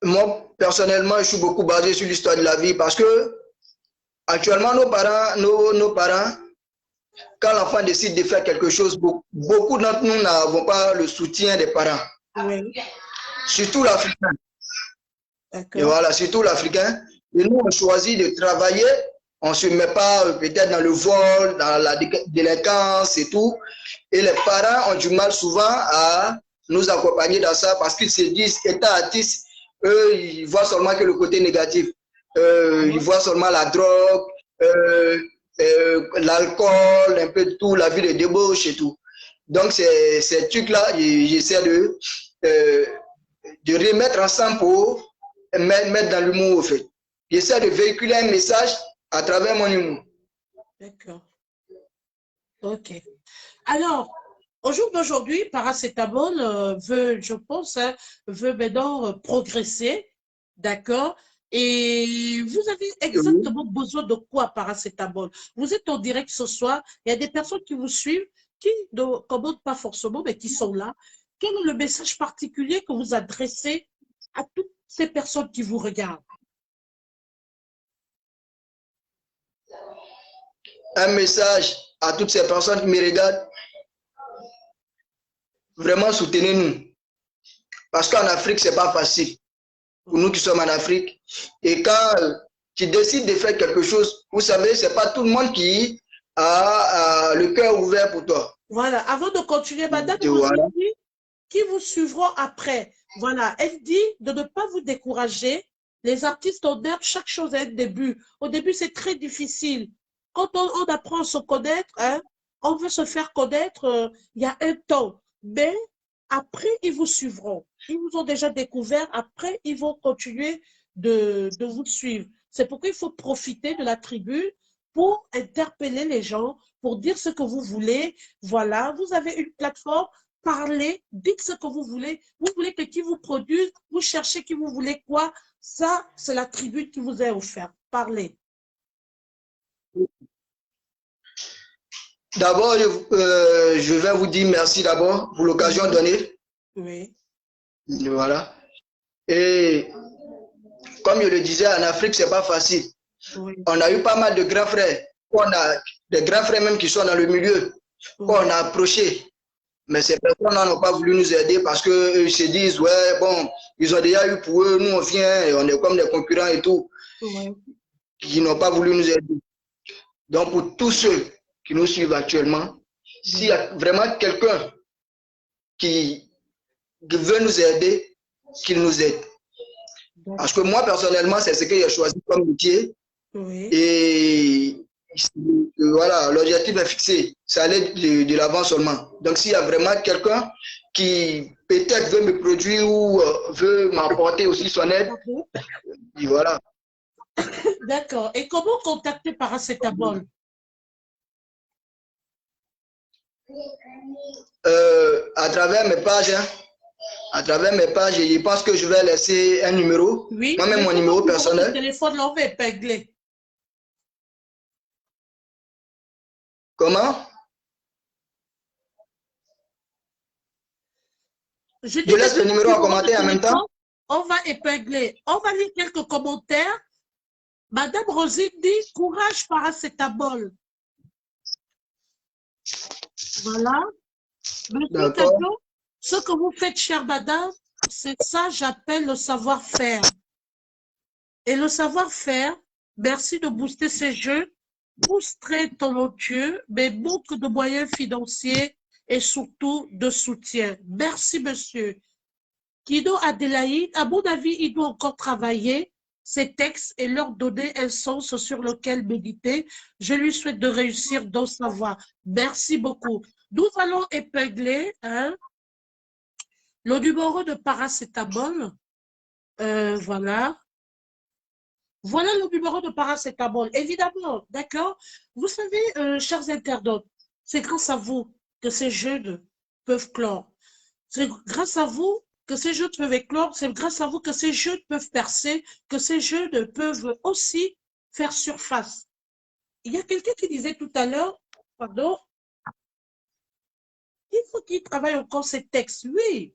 Moi, personnellement, je suis beaucoup basé sur l'histoire de la vie parce que actuellement, nos parents, quand l'enfant décide de faire quelque chose, beaucoup d'entre nous n'avons pas le soutien des parents. Oui. Surtout l'Africain. Et voilà, surtout l'Africain. Et nous, on choisit de travailler. On ne se met pas peut-être dans le vol, dans la délinquance et tout. Et les parents ont du mal souvent à nous accompagner dans ça parce qu'ils se disent, étant artistes, eux, ils voient seulement que le côté négatif. Ils voient seulement la drogue, l'alcool, un peu de tout, la vie de débauche et tout. Donc, ces trucs-là, j'essaie de remettre ensemble pour mettre dans l'humour, au fait. J'essaie de véhiculer un message à travers mon humour. D'accord. Ok. Alors, au jour d'aujourd'hui, Paracétamol veut, je pense, hein, veut maintenant progresser, d'accord? Et vous avez exactement besoin de quoi, Paracétamol? Vous êtes en direct ce soir, il y a des personnes qui vous suivent, qui ne commandent pas forcément, mais qui sont là. Quel est le message particulier que vous adressez à toutes ces personnes qui vous regardent? Un message à toutes ces personnes qui me regardent, vraiment soutenez-nous. Parce qu'en Afrique, ce n'est pas facile. Pour nous qui sommes en Afrique. Et quand tu décides de faire quelque chose, vous savez, ce n'est pas tout le monde qui a le cœur ouvert pour toi. Voilà, avant de continuer, Madame Voilà. Rosie, qui vous suivront après. Voilà, elle dit de ne pas vous décourager. Les artistes ont d'air, chaque chose a un début. Au début, c'est très difficile. Quand on apprend à se connaître, hein, on veut se faire connaître, il y a un temps. Mais après, ils vous suivront. Ils vous ont déjà découvert. Après, ils vont continuer de vous suivre. C'est pourquoi il faut profiter de la tribune pour interpeller les gens, pour dire ce que vous voulez. Voilà, vous avez une plateforme, parlez, dites ce que vous voulez. Vous voulez que qui vous produise, vous cherchez qui vous voulez quoi. Ça, c'est la tribune qui vous est offerte. Parlez. D'abord, je vais vous dire merci d'abord pour l'occasion donnée. Oui. Voilà. Et comme je le disais, en Afrique, ce n'est pas facile. Oui. On a eu pas mal de grands frères. On a des grands frères même qui sont dans le milieu. Oui. On a approché. Mais ces personnes n'ont pas voulu nous aider parce qu'ils se disent, ouais, bon, ils ont déjà eu pour eux, nous on vient, et on est comme des concurrents et tout, Oui. qui n'ont pas voulu nous aider. Donc pour tous ceux qui nous suivent actuellement, s'il y a vraiment quelqu'un qui veut nous aider, qu'il nous aide. Parce que moi, personnellement, c'est ce que j'ai choisi comme métier. Oui. Et voilà, l'objectif est fixé. Ça allait de l'avant seulement. Donc, s'il y a vraiment quelqu'un qui peut-être veut me produire ou veut m'apporter aussi son aide, et voilà. D'accord. Et comment contacter Paracétamol? À travers mes pages, hein, à travers mes pages, je pense que je vais laisser un numéro. Oui. Moi-même, mon numéro personnel. Le téléphone, là, on va épingler. Comment? Je laisse le numéro en commentaire en même temps. On va épingler. On va lire quelques commentaires. Madame Rosine dit courage Paracétamol. Voilà. Monsieur Cadeau, ce que vous faites, chère madame, c'est ça, j'appelle le savoir-faire. Et le savoir-faire, merci de booster ces jeux, pousse très talentueux, mais manque de moyens financiers et surtout de soutien. Merci, monsieur. Kido Adélaïde, à mon avis, il doit encore travailler ces textes et leur donner un sens sur lequel méditer. Je lui souhaite de réussir dans sa voie. Merci beaucoup. Nous allons épingler le numéro de Paracétamol. Voilà. Voilà le numéro de Paracétamol. Évidemment, d'accord? Vous savez, chers internautes, c'est grâce à vous que ces jeunes peuvent clore. C'est grâce à vous que ces jeunes peuvent éclore. C'est grâce à vous que ces jeunes peuvent percer, que ces jeunes peuvent aussi faire surface. Il y a quelqu'un qui disait tout à l'heure, pardon, il faut qu'il travaille encore ses textes. Oui,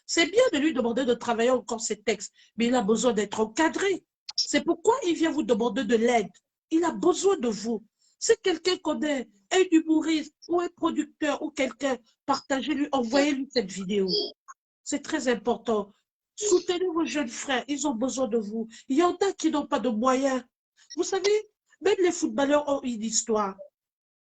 c'est bien de lui demander de travailler encore ses textes, mais il a besoin d'être encadré. C'est pourquoi il vient vous demander de l'aide. Il a besoin de vous. Si quelqu'un connaît un humoriste ou un producteur ou quelqu'un, partagez-lui, envoyez-lui cette vidéo. C'est très important. Soutenez vos jeunes frères, ils ont besoin de vous. Il y en a qui n'ont pas de moyens. Vous savez, même les footballeurs ont une histoire.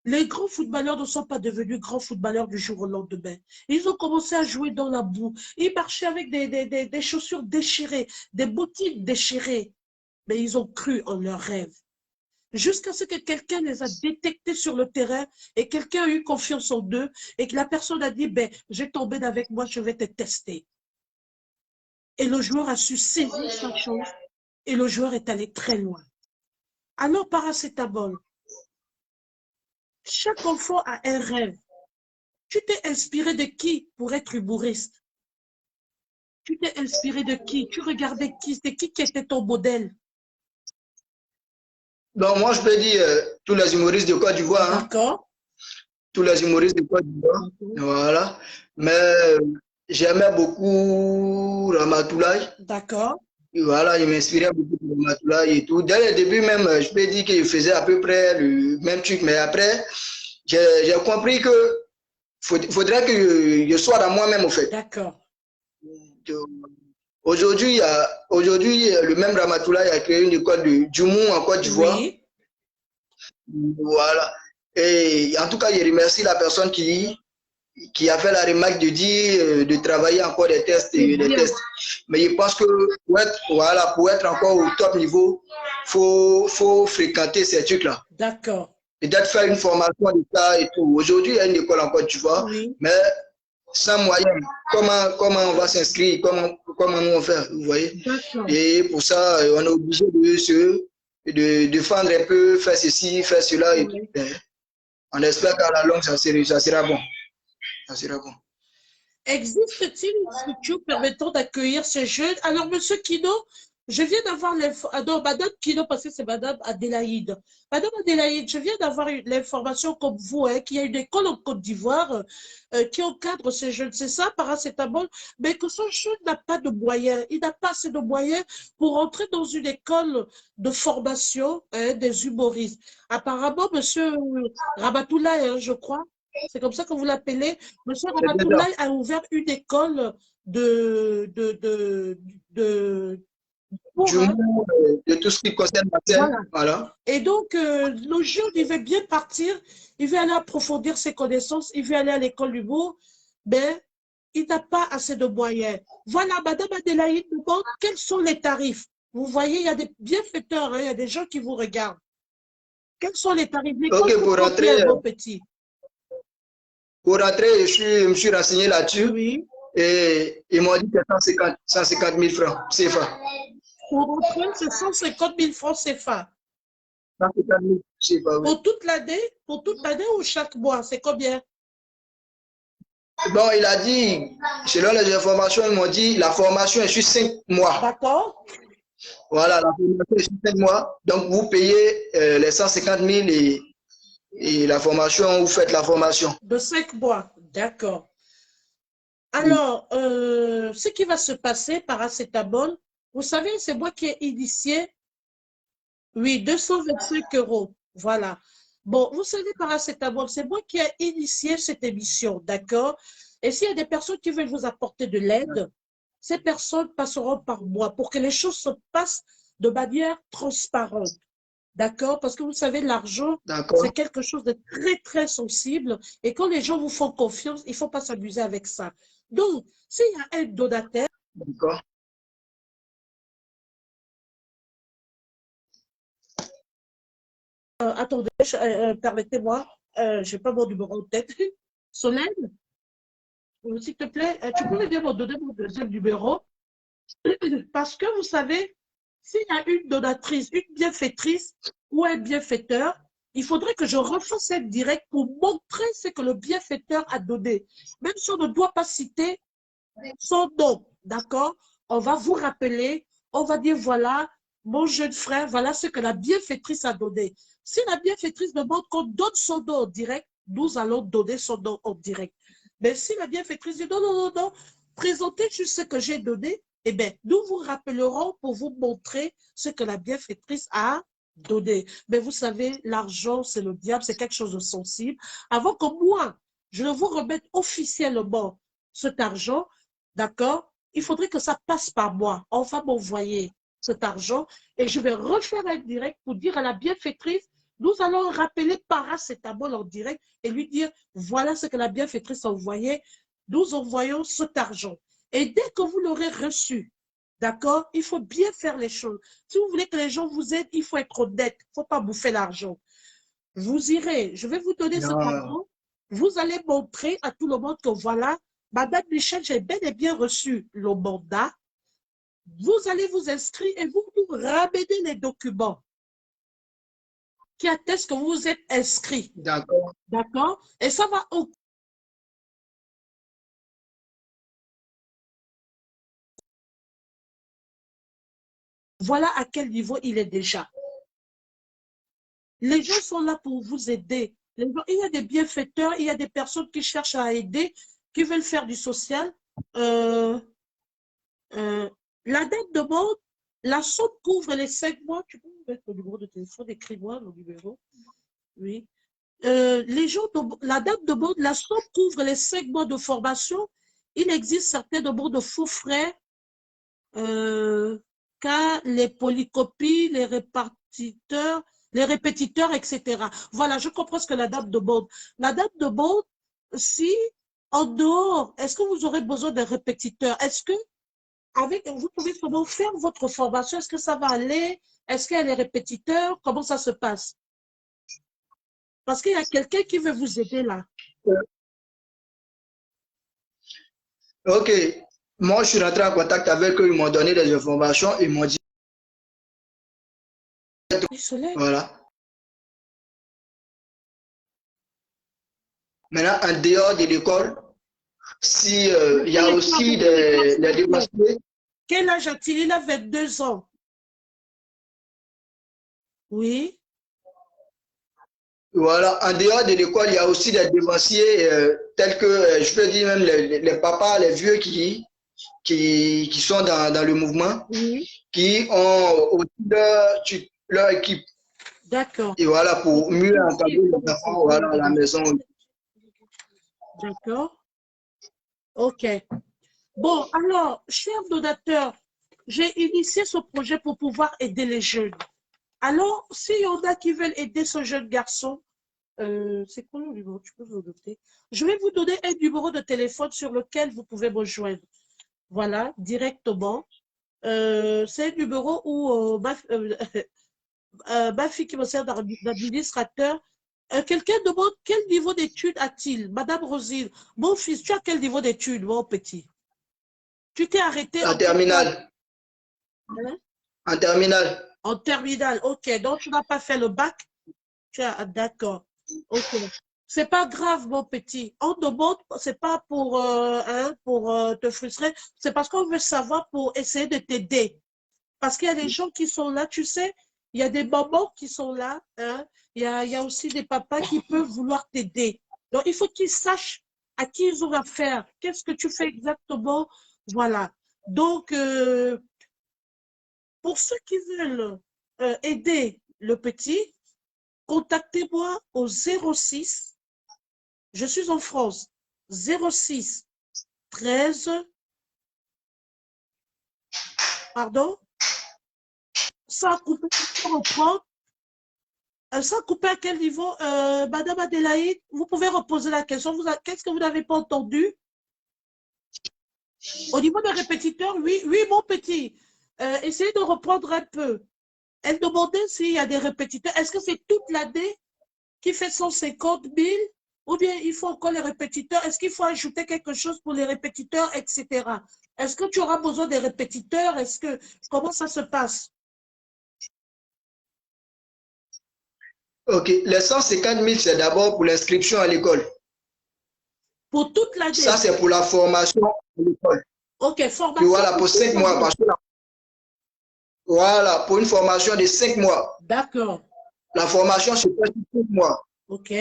Les grands footballeurs ne sont pas devenus grands footballeurs du jour au lendemain. Ils ont commencé à jouer dans la boue. Ils marchaient avec des chaussures déchirées, des bottines déchirées. Mais ils ont cru en leurs rêves. Jusqu'à ce que quelqu'un les a détectés sur le terrain et quelqu'un a eu confiance en eux et que la personne a dit, ben, j'ai tombé avec moi, je vais te tester. Et le joueur a su saisir sa chose et le joueur est allé très loin. Alors, paracétamol, chaque enfant a un rêve. Tu t'es inspiré de qui pour être humoriste? Tu t'es inspiré de qui? Tu regardais qui? C'était qui était ton modèle? Donc, moi, je peux dire tous les humoristes de Côte d'Ivoire. Hein? D'accord. Tous les humoristes de Côte d'Ivoire. Voilà. Mais j'aimais beaucoup Ramatoulaye. D'accord. Voilà, il m'inspirait beaucoup de Ramatoulaye et tout. Dès le début même, je peux dire qu'il faisait à peu près le même truc. Mais après, j'ai compris que faudrait que je sois dans moi-même, au fait. D'accord. Aujourd'hui, le même Ramatoulaye a créé une école de Djoumou en Côte d'Ivoire. Oui. Voilà. Et en tout cas, je remercie la personne qui a fait la remarque de dire de travailler encore des tests. Mais je pense que pour être encore au top niveau, faut fréquenter ces trucs-là. D'accord. Peut-être faire une formation de ça et tout. Aujourd'hui, il y a une école en Côte d'Ivoire, Oui. mais sans moyen. Comment on va s'inscrire? Comment nous on fait? Vous voyez? Et pour ça, on est obligé de défendre un peu, faire ceci, faire cela et tout. On espère qu'à la longue, ça sera bon. Ça sera bon. Existe-t-il une structure permettant d'accueillir ces jeunes? Alors, monsieur Kino, je viens d'avoir l'information. Non, madame Kino, parce que c'est madame Adélaïde. Madame Adélaïde, je viens d'avoir l'information comme vous, hein, qu'il y a une école en Côte d'Ivoire qui encadre ces jeunes. C'est ça, paracétamol, mais que ce jeune n'a pas de moyens. Il n'a pas assez de moyens pour entrer dans une école de formation des humoristes. Apparemment, monsieur Ramatoulaye, hein, je crois, c'est comme ça que vous l'appelez. Monsieur Ramatoulaye a ouvert une école de tout ce qui concerne la scène. Voilà. Et donc, le jeune, il veut bien partir, il veut aller approfondir ses connaissances, il veut aller à l'école du mot, mais il n'a pas assez de moyens. Voilà, madame Adélaïde nous demande quels sont les tarifs. Vous voyez, il y a des bienfaiteurs, hein, il y a des gens qui vous regardent. Quels sont les tarifs? Ok, pour rentrer, mon petit. Pour rentrer, je me suis renseigné là-dessus. Oui. Et ils m'ont dit que 150 000 francs CFA. Pour rentrer, c'est 150 000 francs CFA. 150 000 CFA, oui. Pour toute l'année ou chaque mois, c'est combien? Bon, il a dit, selon les informations, ils m'ont dit, la formation est sur 5 mois. D'accord. Voilà, la formation est sur 5 mois. Donc, vous payez les 150 000 et la formation, vous faites la formation. De 5 mois, d'accord. Alors, ce qui va se passer, paracétamol, vous savez, c'est moi qui ai initié, oui, 225 €, voilà. Bon, vous savez, paracétamol, c'est moi qui ai initié cette émission, d'accord? Et s'il y a des personnes qui veulent vous apporter de l'aide, ces personnes passeront par moi pour que les choses se passent de manière transparente. D'accord? Parce que vous savez, l'argent, c'est quelque chose de très, très sensible. Et quand les gens vous font confiance, il ne faut pas s'amuser avec ça. Donc, s'il y a un donateur, d'accord. Attendez, permettez-moi, je n'ai pas mon numéro de tête. Solène, s'il te plaît, tu pourrais bien me donner mon deuxième numéro. Parce que vous savez, s'il y a une donatrice, une bienfaitrice ou un bienfaiteur, il faudrait que je refasse un direct pour montrer ce que le bienfaiteur a donné. Même si on ne doit pas citer son nom, d'accord? On va vous rappeler, on va dire, voilà, mon jeune frère, voilà ce que la bienfaitrice a donné. Si la bienfaitrice demande qu'on donne son nom en direct, nous allons donner son nom en direct. Mais si la bienfaitrice dit non, non, non, non, présentez juste ce que j'ai donné, eh bien, nous vous rappellerons pour vous montrer ce que la bienfaitrice a donné. Mais vous savez, l'argent, c'est le diable, c'est quelque chose de sensible. Avant que moi, je ne vous remette officiellement cet argent, d'accord, il faudrait que ça passe par moi. On va m'envoyer cet argent et je vais refaire un direct pour dire à la bienfaitrice, nous allons rappeler paracétamol en direct et lui dire, voilà ce que la bienfaitrice a envoyé, nous envoyons cet argent. Et dès que vous l'aurez reçu, d'accord, il faut bien faire les choses. Si vous voulez que les gens vous aident, il faut être honnête, il ne faut pas bouffer l'argent. Vous irez, je vais vous donner cet argent, vous allez montrer à tout le monde que voilà, Madame Michel, j'ai bel et bien reçu le mandat Vous allez vous inscrire et vous ramenez les documents qui attestent que vous vous êtes inscrit. D'accord. D'accord? Et ça va au... Voilà à quel niveau il est déjà. Les gens sont là pour vous aider. Il y a des bienfaiteurs, il y a des personnes qui cherchent à aider, qui veulent faire du social. La date de mort, la somme couvre les 5 mois. Tu peux mettre le numéro de téléphone, écris-moi le numéro. Oui. La date de mort, la somme couvre les 5 mois de formation. Il existe certainement de faux frais, car les polycopies, les répétiteurs, etc. Voilà, je comprends ce que la date de mort. La date de mort, si en dehors, est-ce que vous aurez besoin d'un répétiteur? Est-ce que vous pouvez comment faire votre formation? Est-ce que ça va aller? Est-ce qu'il y a les répétiteurs? Comment ça se passe? Parce qu'il y a quelqu'un qui veut vous aider là. Ok. Moi, je suis rentré en contact avec eux. Ils m'ont donné des informations. Ils m'ont dit. Voilà. Maintenant, en dehors de l'école, si il y a aussi des démonstrés. Quel âge a-t-il? Il a 22 ans. Oui. Voilà, en dehors de l'école, il y a aussi des dévanciers tels que, je peux dire même les papas, les vieux qui sont dans le mouvement, Oui. qui ont aussi leur équipe. D'accord. Et voilà, pour mieux encadrer les enfants voilà, à la maison. D'accord. OK. Bon, alors, chers donateurs, j'ai initié ce projet pour pouvoir aider les jeunes. Alors, s'il y en a qui veulent aider ce jeune garçon, c'est quoi le numéro? Tu peux me le noter? Je vais vous donner un numéro de téléphone sur lequel vous pouvez me joindre. Voilà, directement. C'est un numéro où ma fille qui me sert d'administrateur, quelqu'un demande quel niveau d'études a-t-il? Madame Rosine, mon fils, tu as quel niveau d'études, mon petit? Tu t'es arrêté en terminale. Hein? En terminale. En terminale, ok. Donc, tu n'as pas fait le bac? D'accord. Ok. C'est pas grave, mon petit. On demande, c'est pas pour, te frustrer, c'est parce qu'on veut savoir pour essayer de t'aider. Parce qu'il y a des gens qui sont là, tu sais, il y a des mamans qui sont là, hein. Il y a aussi des papas qui peuvent vouloir t'aider. Donc, il faut qu'ils sachent à qui ils ont affaire. Qu'est-ce que tu fais exactement? Voilà. Donc, pour ceux qui veulent aider le petit, contactez-moi au 06, je suis en France, 06 13, pardon, sans couper, reprendre. Sans couper à quel niveau, Madame Adélaïde, vous pouvez reposer la question. Qu'est-ce que vous n'avez pas entendu? Au niveau des répétiteurs, oui, oui, mon petit. Essayez de reprendre un peu. Elle demandait s'il y a des répétiteurs. Est-ce que c'est toute l'année qui fait 150 000 ou bien il faut encore les répétiteurs? Est-ce qu'il faut ajouter quelque chose pour les répétiteurs, etc. Est-ce que tu auras besoin des répétiteurs? Comment ça se passe? Ok, les 150 000, c'est d'abord pour l'inscription à l'école. Pour toute l'année? Ça, c'est pour la formation à l'école. Ok, formation. Et voilà, pour 5 mois. Parce que voilà, pour une formation de 5 mois. D'accord. La formation se fait sur 5 mois. Ok.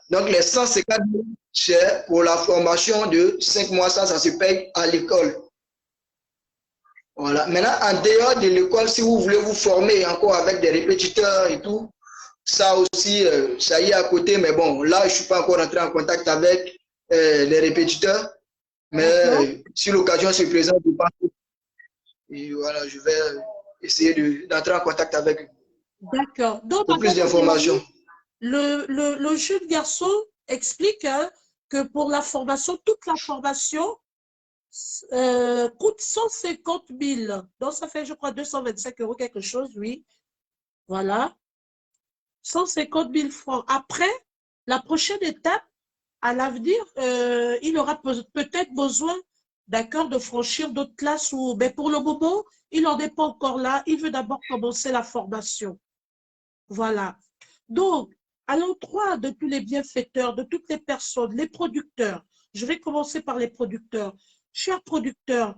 Donc, les 150 000, c'est pour la formation de 5 mois. Ça se paye à l'école. Voilà. Maintenant, en dehors de l'école, si vous voulez vous former encore avec des répétiteurs et tout, ça aussi, ça y est à côté. Mais bon, là, je ne suis pas encore entré en contact avec les répétiteurs. Mais si l'occasion se présente, je pense. Et voilà, je vais essayer d'entrer en contact avec eux. D'accord. Donc, pour plus d'informations. Le jeune garçon explique que pour la formation, toute la formation coûte 150 000. Donc, ça fait, je crois, 225 € quelque chose, oui. Voilà. 150 000 francs. Après, la prochaine étape, à l'avenir, il aura peut-être besoin d'accord, de franchir d'autres classes ou, mais pour le moment, il n'en est pas encore là. Il veut d'abord commencer la formation. Voilà. Donc, à l'endroit de tous les bienfaiteurs, de toutes les personnes, les producteurs, je vais commencer par les producteurs. Chers producteurs,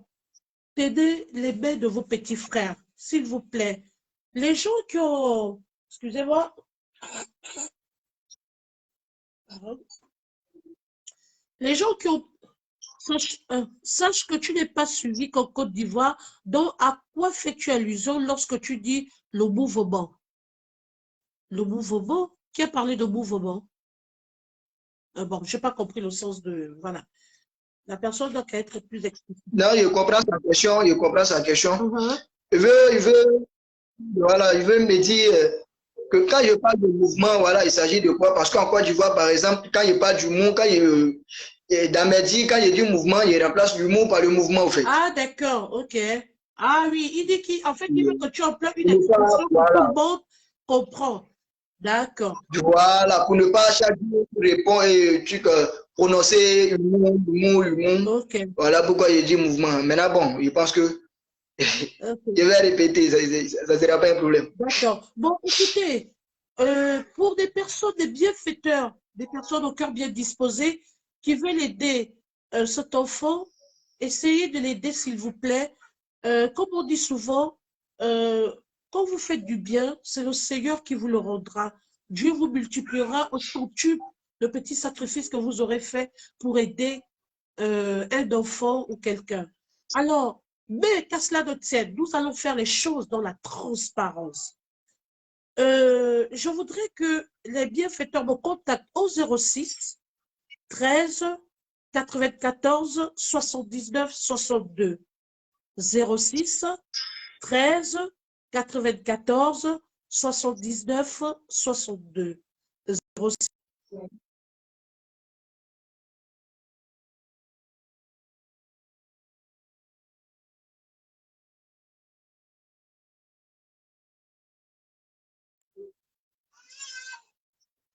aidez les mains de vos petits frères, s'il vous plaît. Les gens qui ont, excusez-moi, les gens qui ont, sache que tu n'es pas suivi qu'en Côte d'Ivoire, donc à quoi fais-tu allusion lorsque tu dis le mouvement? Le mouvement? Qui a parlé de mouvement? Bon, je n'ai pas compris le sens de, voilà. La personne doit être plus explicite. Non, je comprends sa question, je comprends sa question. Mhm. Voilà, il veut me dire que quand je parle de mouvement, voilà, il s'agit de quoi? Parce qu'en Côte d'Ivoire, par exemple, quand il parle du mot, dans mes dits, quand il dit mouvement, il remplace le mot par le mouvement, en fait. Ah, d'accord, ok. Ah oui, il dit qu'en fait, il veut que tu emploies une Pour ne pas- expression que voilà. tout le monde comprend. D'accord. Voilà, pour ne pas chaque jour répondre et prononcer le mot. Ok. Voilà pourquoi il dit mouvement. Maintenant, bon, je pense que Ok. je vais répéter, ça ne sera pas un problème. D'accord. Bon, écoutez, pour des personnes, des bienfaiteurs, des personnes au cœur bien disposées qui veulent aider cet enfant, essayez de l'aider, s'il vous plaît. Comme on dit souvent, quand vous faites du bien, c'est le Seigneur qui vous le rendra. Dieu vous multipliera au centuple le petit sacrifice que vous aurez fait pour aider un enfant ou quelqu'un. Alors, mais qu'à cela ne tienne, nous allons faire les choses dans la transparence. Je voudrais que les bienfaiteurs me contactent au 06 13 94 79 62. 06 13 94 79 62. 06.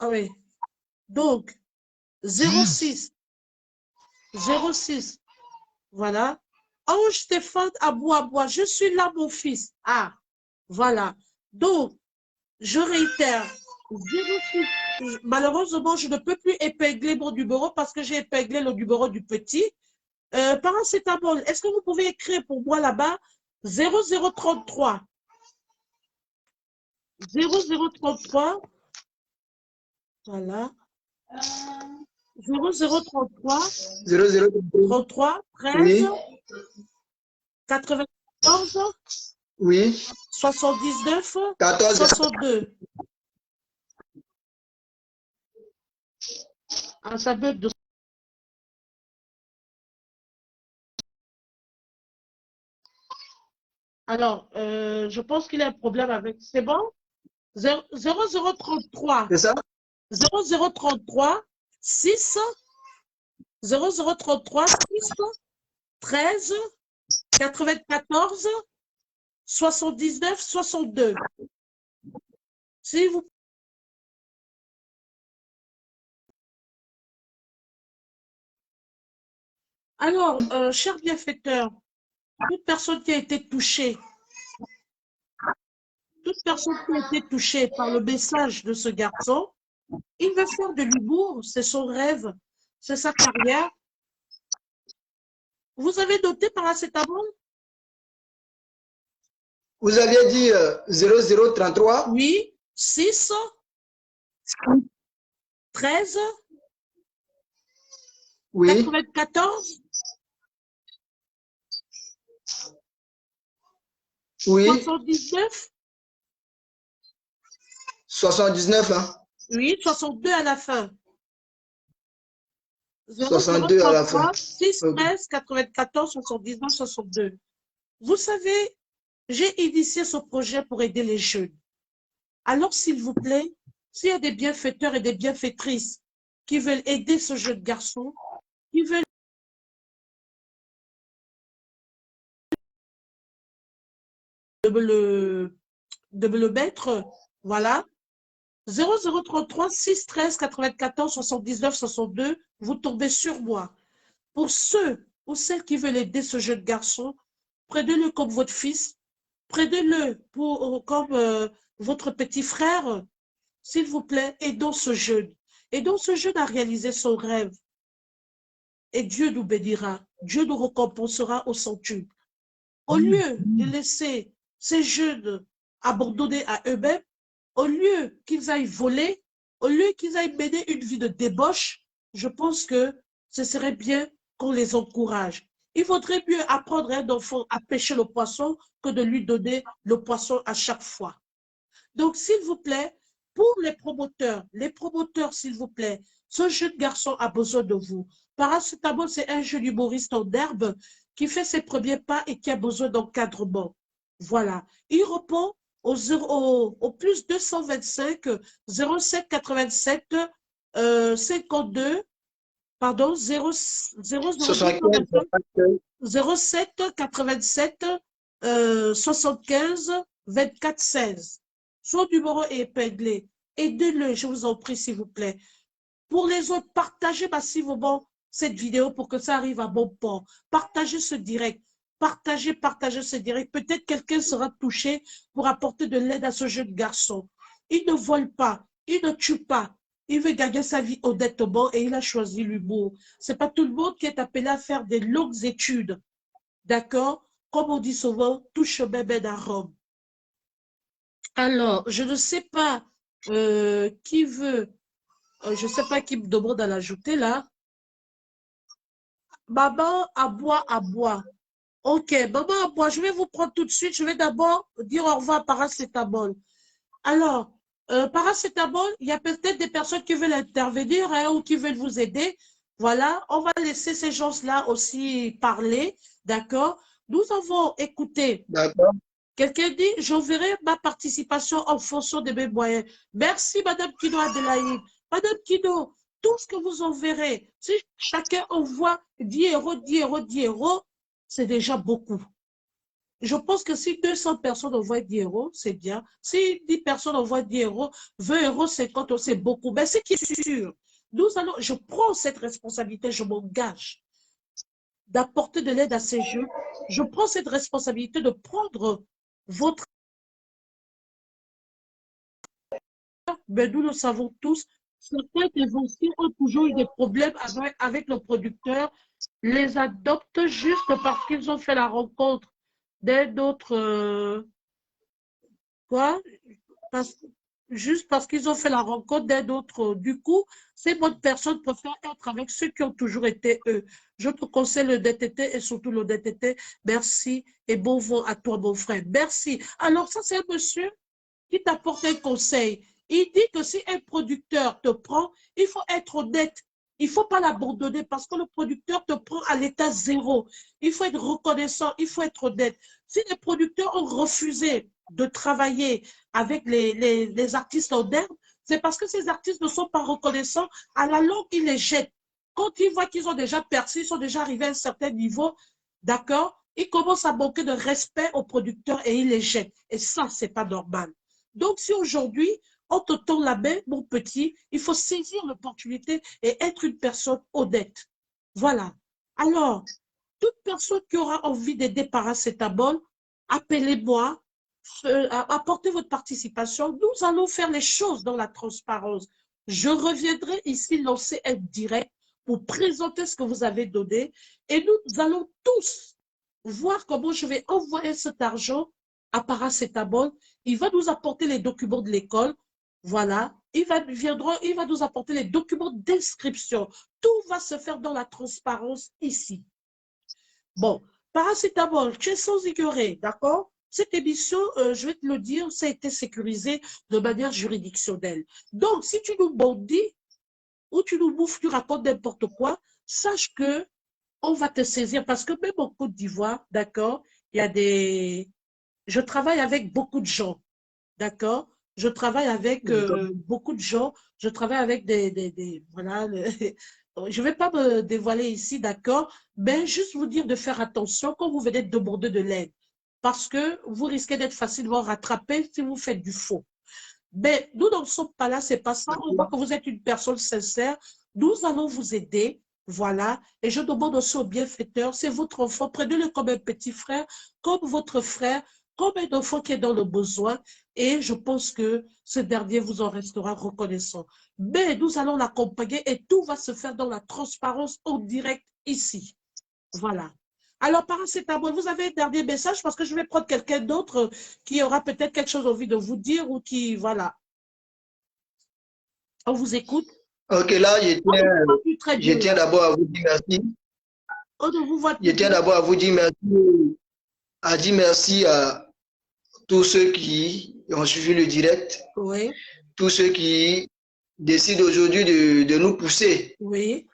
Ah oui. Donc, 06 06. Voilà. Ange Stéphane Aboua, je suis là, mon fils. Ah, voilà. Donc, je réitère, 06. Malheureusement, je ne peux plus épingler mon numéro parce que j'ai épinglé le numéro du petit. Paracétamol, est-ce que vous pouvez écrire pour moi là-bas 0033 0033, voilà, 0033 33 13 94 Oui. 79 14. 62. Ah, ça bug de... Alors, je pense qu'il y a un problème avec... C'est bon? 0033. C'est ça? 0033 6 0033 6 13 94 79 62. Si vous... Alors, cher bienfaiteur, toute personne qui a été touchée, par le message de ce garçon, il veut faire de l'humour, c'est son rêve, c'est sa carrière. Vous avez noté paracétamol? Vous aviez dit 0033? Oui, 6 13 Oui. 94 Oui. 79 79, hein? Oui, 62 à la fin. 62 à la fin. 6 13 94 79 62. Vous savez, j'ai initié ce projet pour aider les jeunes. Alors, s'il vous plaît, s'il y a des bienfaiteurs et des bienfaitrices qui veulent aider ce jeune garçon, qui veulent de me le mettre, voilà, 0033 6 13 94 79 62, vous tombez sur moi. Pour ceux ou celle qui veut aider ce jeune garçon, prenez-le comme votre fils, prenez-le comme votre petit frère, s'il vous plaît, aidons ce jeune. Aidons ce jeune à réaliser son rêve. Et Dieu nous bénira. Dieu nous récompensera au centuple. Au lieu de laisser ces jeunes abandonnés à eux-mêmes, au lieu qu'ils aillent voler, au lieu qu'ils aillent mener une vie de débauche, je pense que ce serait bien qu'on les encourage. Il vaudrait mieux apprendre à un enfant à pêcher le poisson que de lui donner le poisson à chaque fois. Donc, s'il vous plaît, pour les promoteurs, s'il vous plaît, ce jeune garçon a besoin de vous. Paracétamol, c'est un jeune humoriste en herbe qui fait ses premiers pas et qui a besoin d'encadrement. Voilà. Il répond au plus 225 07 87 52, pardon, 0, 0, 07 87 75 24 16. Son numéro est épinglé. Aidez-le, je vous en prie, s'il vous plaît. Pour les autres, partagez massivement cette vidéo pour que ça arrive à bon port. Partagez ce direct. Partagez ce direct. Peut-être quelqu'un sera touché pour apporter de l'aide à ce jeune garçon. Il ne vole pas, il ne tue pas. Il veut gagner sa vie honnêtement et il a choisi l'humour. Ce n'est pas tout le monde qui est appelé à faire des longues études. D'accord? Comme on dit souvent, tout chemin mène à Rome. Alors, je ne sais pas qui veut, je ne sais pas qui me demande à l'ajouter là. Maman à bois. Ok, maman à bois, je vais vous prendre tout de suite. Je vais d'abord dire au revoir à Paracétamol. Alors, Paracétamol, il y a peut-être des personnes qui veulent intervenir hein, ou qui veulent vous aider. Voilà, on va laisser ces gens-là aussi parler. D'accord? Nous avons écouté. D'accord. Quelqu'un dit, j'enverrai ma participation en fonction de mes moyens. Merci, Madame Kino Adélaïde. Madame Kino, tout ce que vous enverrez, si chacun envoie 10 euros, 10 euros, 10 euros, c'est déjà beaucoup. Je pense que si 200 personnes envoient 10 euros, c'est bien. Si 10 personnes envoient 10 euros, 20 euros, 50 euros, c'est beaucoup. Mais ce qui est sûr, je prends cette responsabilité, je m'engage d'apporter de l'aide à ces jeunes. Je prends cette responsabilité de prendre votre... Mais nous le savons tous, certains des anciens ont toujours eu des problèmes avec le producteur, les adoptent juste parce qu'ils ont fait la rencontre d'un autre... quoi? Juste parce qu'ils ont fait la rencontre d'un autre. Du coup, ces bonnes personnes préfèrent être avec ceux qui ont toujours été eux. Je te conseille le DTT et surtout le DTT. Merci et bon vent à toi, mon frère. Merci. Alors, ça, c'est un monsieur qui t'apporte un conseil. Il dit que si un producteur te prend, il faut être honnête. Il ne faut pas l'abandonner parce que le producteur te prend à l'état zéro. Il faut être reconnaissant, il faut être honnête. Si les producteurs ont refusé de travailler avec les artistes en herbe, c'est parce que ces artistes ne sont pas reconnaissants. À la longue, ils les jettent. Quand ils voient qu'ils ont déjà percé, ils sont déjà arrivés à un certain niveau, d'accord, ils commencent à manquer de respect aux producteurs et ils les jettent. Et ça, ce n'est pas normal. Donc, si aujourd'hui, on te tend la main, mon petit, il faut saisir l'opportunité et être une personne honnête. Voilà. Alors, toute personne qui aura envie d'aider Paracétamol, appelez-moi, apportez votre participation. Nous allons faire les choses dans la transparence. Je reviendrai ici lancer un direct pour présenter ce que vous avez donné et nous allons tous voir comment je vais envoyer cet argent à Paracétamol. Il va nous apporter les documents de l'école. Voilà. Il va nous apporter les documents d'inscription. Tout va se faire dans la transparence ici. Bon, Paracétamol, tu es sans ignorer, d'accord? Cette émission, je vais te le dire, ça a été sécurisé de manière juridictionnelle. Donc, si tu nous bandis ou tu nous bouffes, tu racontes n'importe quoi, sache que on va te saisir parce que même en Côte d'Ivoire, d'accord, il y a des... Je travaille avec beaucoup de gens, d'accord? Je travaille avec beaucoup de gens, je travaille avec voilà, je ne vais pas me dévoiler ici, d'accord? Mais juste vous dire de faire attention quand vous venez de demander de l'aide parce que vous risquez d'être facilement rattrapé si vous faites du faux. Mais nous ne sommes pas là, ce n'est pas ça. On voit que vous êtes une personne sincère. Nous allons vous aider Voilà. Et je demande aussi au bienfaiteur, c'est votre enfant, prenez-le comme un petit frère, comme votre frère, comme un enfant qui est dans le besoin. Et je pense que ce dernier vous en restera reconnaissant. Mais nous allons l'accompagner et tout va se faire dans la transparence en direct ici. Voilà. Alors, paracétamol, vous avez un dernier message parce que je vais prendre quelqu'un d'autre qui aura peut-être quelque chose envie de vous dire ou qui, voilà. On vous écoute. Ok, là, On ne vous voit plus très je bien tiens là. d'abord à vous dire merci. On ne vous voit Je plus tiens bien. d'abord à vous dire merci, à tous ceux qui ont suivi le direct, Oui, tous ceux qui décident aujourd'hui de nous pousser oui,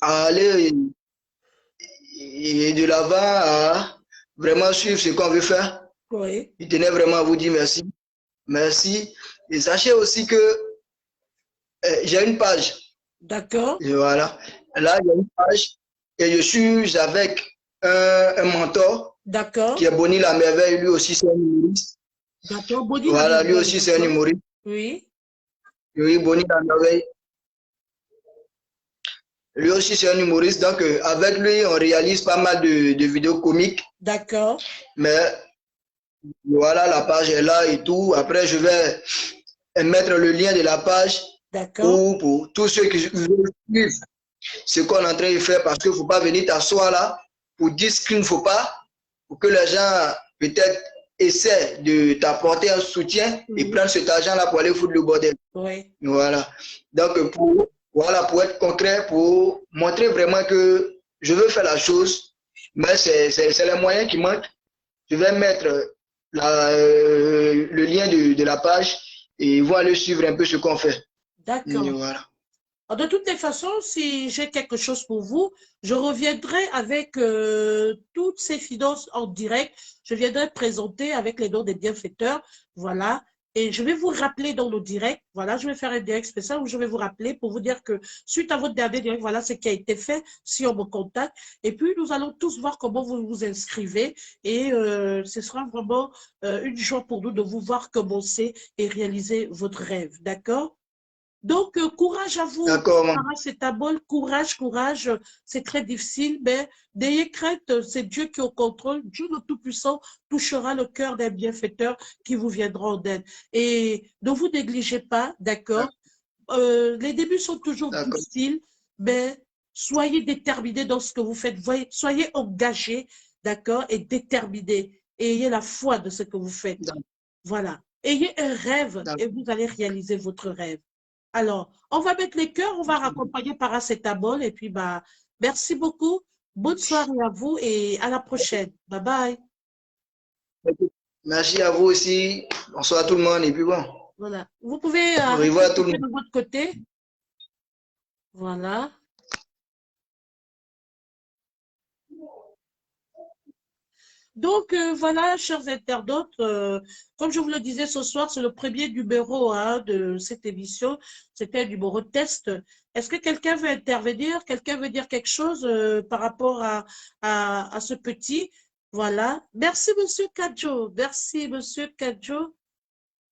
à aller et de l'avant à vraiment suivre ce qu'on veut faire. oui. Je tenais vraiment à vous dire merci. Merci. Et sachez aussi que j'ai une page. D'accord, Et voilà. Là, il y a une page et je suis avec un mentor qui d'accord, est Bonnie la merveille. Lui aussi, c'est un humoriste. d'accord. Body la Voilà, lui merveille, aussi, c'est un d'accord. humoriste. Oui, Oui, Bonnie la merveille. Lui aussi, c'est un humoriste. Donc, avec lui, on réalise pas mal de vidéos comiques. d'accord, Mais voilà, la page est là et tout. Après, je vais mettre le lien de la page d'accord. pour tous ceux qui veulent suivre ce qu'on est en train de faire parce qu'il ne faut pas venir t'asseoir là pour dire ce qu'il ne faut pas, pour que les gens peut-être essaient de t'apporter un soutien et Oui, prendre cet argent-là pour aller foutre le bordel. oui. Voilà. Donc, pour être concret, pour montrer vraiment que je veux faire la chose, mais c'est les moyens qui manquent. Je vais mettre le lien de la page et ils vont aller suivre un peu ce qu'on fait. D'accord. Voilà. De toutes les façons, si j'ai quelque chose pour vous, je reviendrai avec toutes ces finances en direct. Je viendrai présenter avec les noms des bienfaiteurs. Voilà. Et je vais vous rappeler dans le direct. Voilà, je vais faire un direct spécial où je vais vous rappeler pour vous dire que suite à votre dernier direct, voilà ce qui a été fait si on me contacte. Et puis, nous allons tous voir comment vous vous inscrivez. Et ce sera vraiment une joie pour nous de vous voir commencer et réaliser votre rêve. D'accord? Donc, courage à vous, D'accord, maman. paracétamol, courage, courage, c'est très difficile, mais n'ayez crainte, c'est Dieu qui est au contrôle, Dieu le Tout-Puissant touchera le cœur des bienfaiteurs qui vous viendront en aide. Et ne vous négligez pas, d'accord? Les débuts sont toujours D'accord. difficiles, mais soyez déterminés dans ce que vous faites, soyez engagés, d'accord, et déterminés, et ayez la foi de ce que vous faites. Voilà. Ayez un rêve et vous allez réaliser votre rêve. Alors, on va mettre les cœurs, on va raccompagner paracétamol et puis bah merci beaucoup. Bonne soirée à vous et à la prochaine. Bye bye. Merci à vous aussi. Bonsoir à tout le monde. Et puis bon, Voilà. Vous pouvez au arrêter revoir à tout le de monde. votre côté. Voilà. Donc, voilà, chers internautes, comme je vous le disais ce soir, c'est le premier numéro hein, de cette émission. C'était un numéro test. Est-ce que quelqu'un veut intervenir? Quelqu'un veut dire quelque chose par rapport à ce petit? Voilà. Merci, Monsieur Kadjo. Merci, Monsieur Kadjo.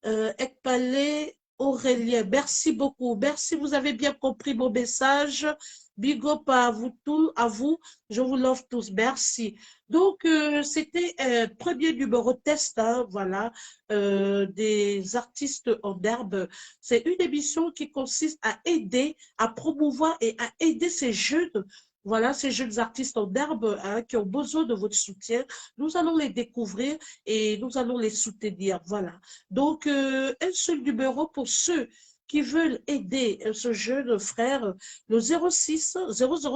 Ekpale Aurélien, merci beaucoup. Merci, vous avez bien compris mon message. Big up à vous tous, à vous. Je vous love tous. Merci. Donc, c'était un premier numéro test, hein, voilà, des artistes en herbe. C'est une émission qui consiste à aider, à promouvoir et à aider ces jeunes. Voilà, ces jeunes artistes en herbe hein, qui ont besoin de votre soutien. Nous allons les découvrir et nous allons les soutenir. Voilà. Donc, un seul numéro pour ceux qui veulent aider ce jeune frère, le 06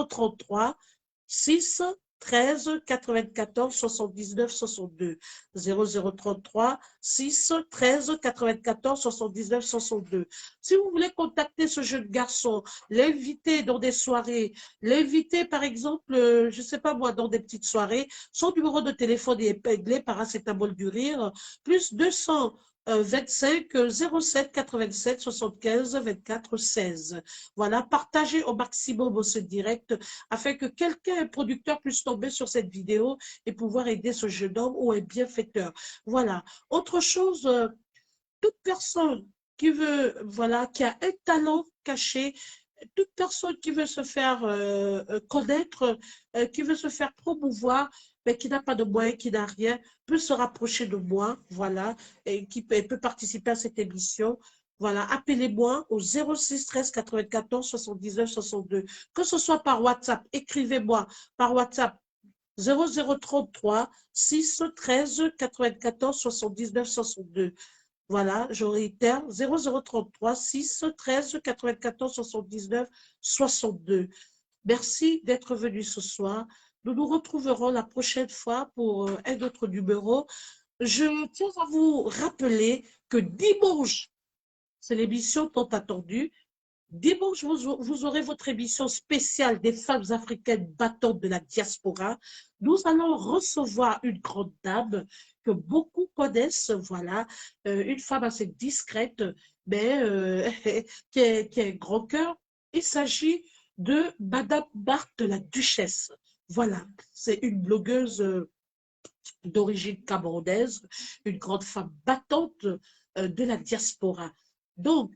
0033 6 13 94 79 62. 0033 6 13 94 79 62. Si vous voulez contacter ce jeune garçon, l'inviter dans des soirées, l'inviter par exemple, je ne sais pas moi, dans des petites soirées, son numéro de téléphone est épinglé par Paracétamol du Rire, plus 200 25 07 87 75 24 16. Voilà, partagez au maximum ce direct afin que quelqu'un, un producteur, puisse tomber sur cette vidéo et pouvoir aider ce jeune homme ou un bienfaiteur. Voilà. Autre chose, toute personne qui veut, voilà, qui a un talent caché, toute personne qui veut se faire connaître, qui veut se faire promouvoir, mais qui n'a pas de moyens, qui n'a rien, peut se rapprocher de moi, voilà, et qui peut participer à cette émission. Voilà, appelez-moi au 06 13 94 79 62. Que ce soit par WhatsApp, écrivez-moi par WhatsApp 0033 6 13 94 79 62. Voilà, je réitère 0033 6 13 94 79 62. Merci d'être venu ce soir. Nous nous retrouverons la prochaine fois pour un autre numéro. Je tiens à vous rappeler que dimanche, c'est l'émission tant attendue. Dimanche, vous aurez votre émission spéciale des femmes africaines battantes de la diaspora. Nous allons recevoir une grande dame que beaucoup connaissent, voilà, une femme assez discrète, mais qui a un grand cœur. Il s'agit de Madame Marthe de la Duchesse. Voilà, c'est une blogueuse d'origine camerounaise, une grande femme battante de la diaspora. Donc,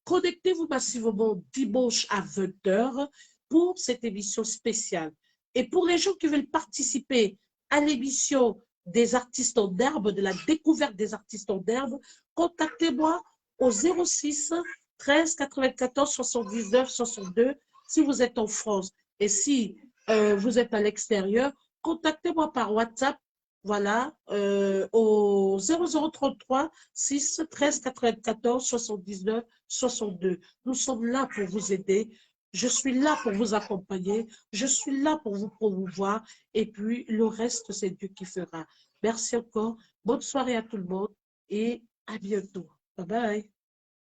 connectez-vous massivement dimanche à 20 h pour cette émission spéciale. Et pour les gens qui veulent participer à l'émission des artistes en herbe, de la découverte des artistes en herbe, contactez-moi au 06 13 94 79 62 si vous êtes en France. Et si vous êtes à l'extérieur, contactez-moi par WhatsApp, voilà, au 0033 6 13 94 79 62. Nous sommes là pour vous aider. Je suis là pour vous accompagner. Je suis là pour vous promouvoir. Et puis, le reste, c'est Dieu qui fera. Merci encore. Bonne soirée à tout le monde et à bientôt. Bye bye.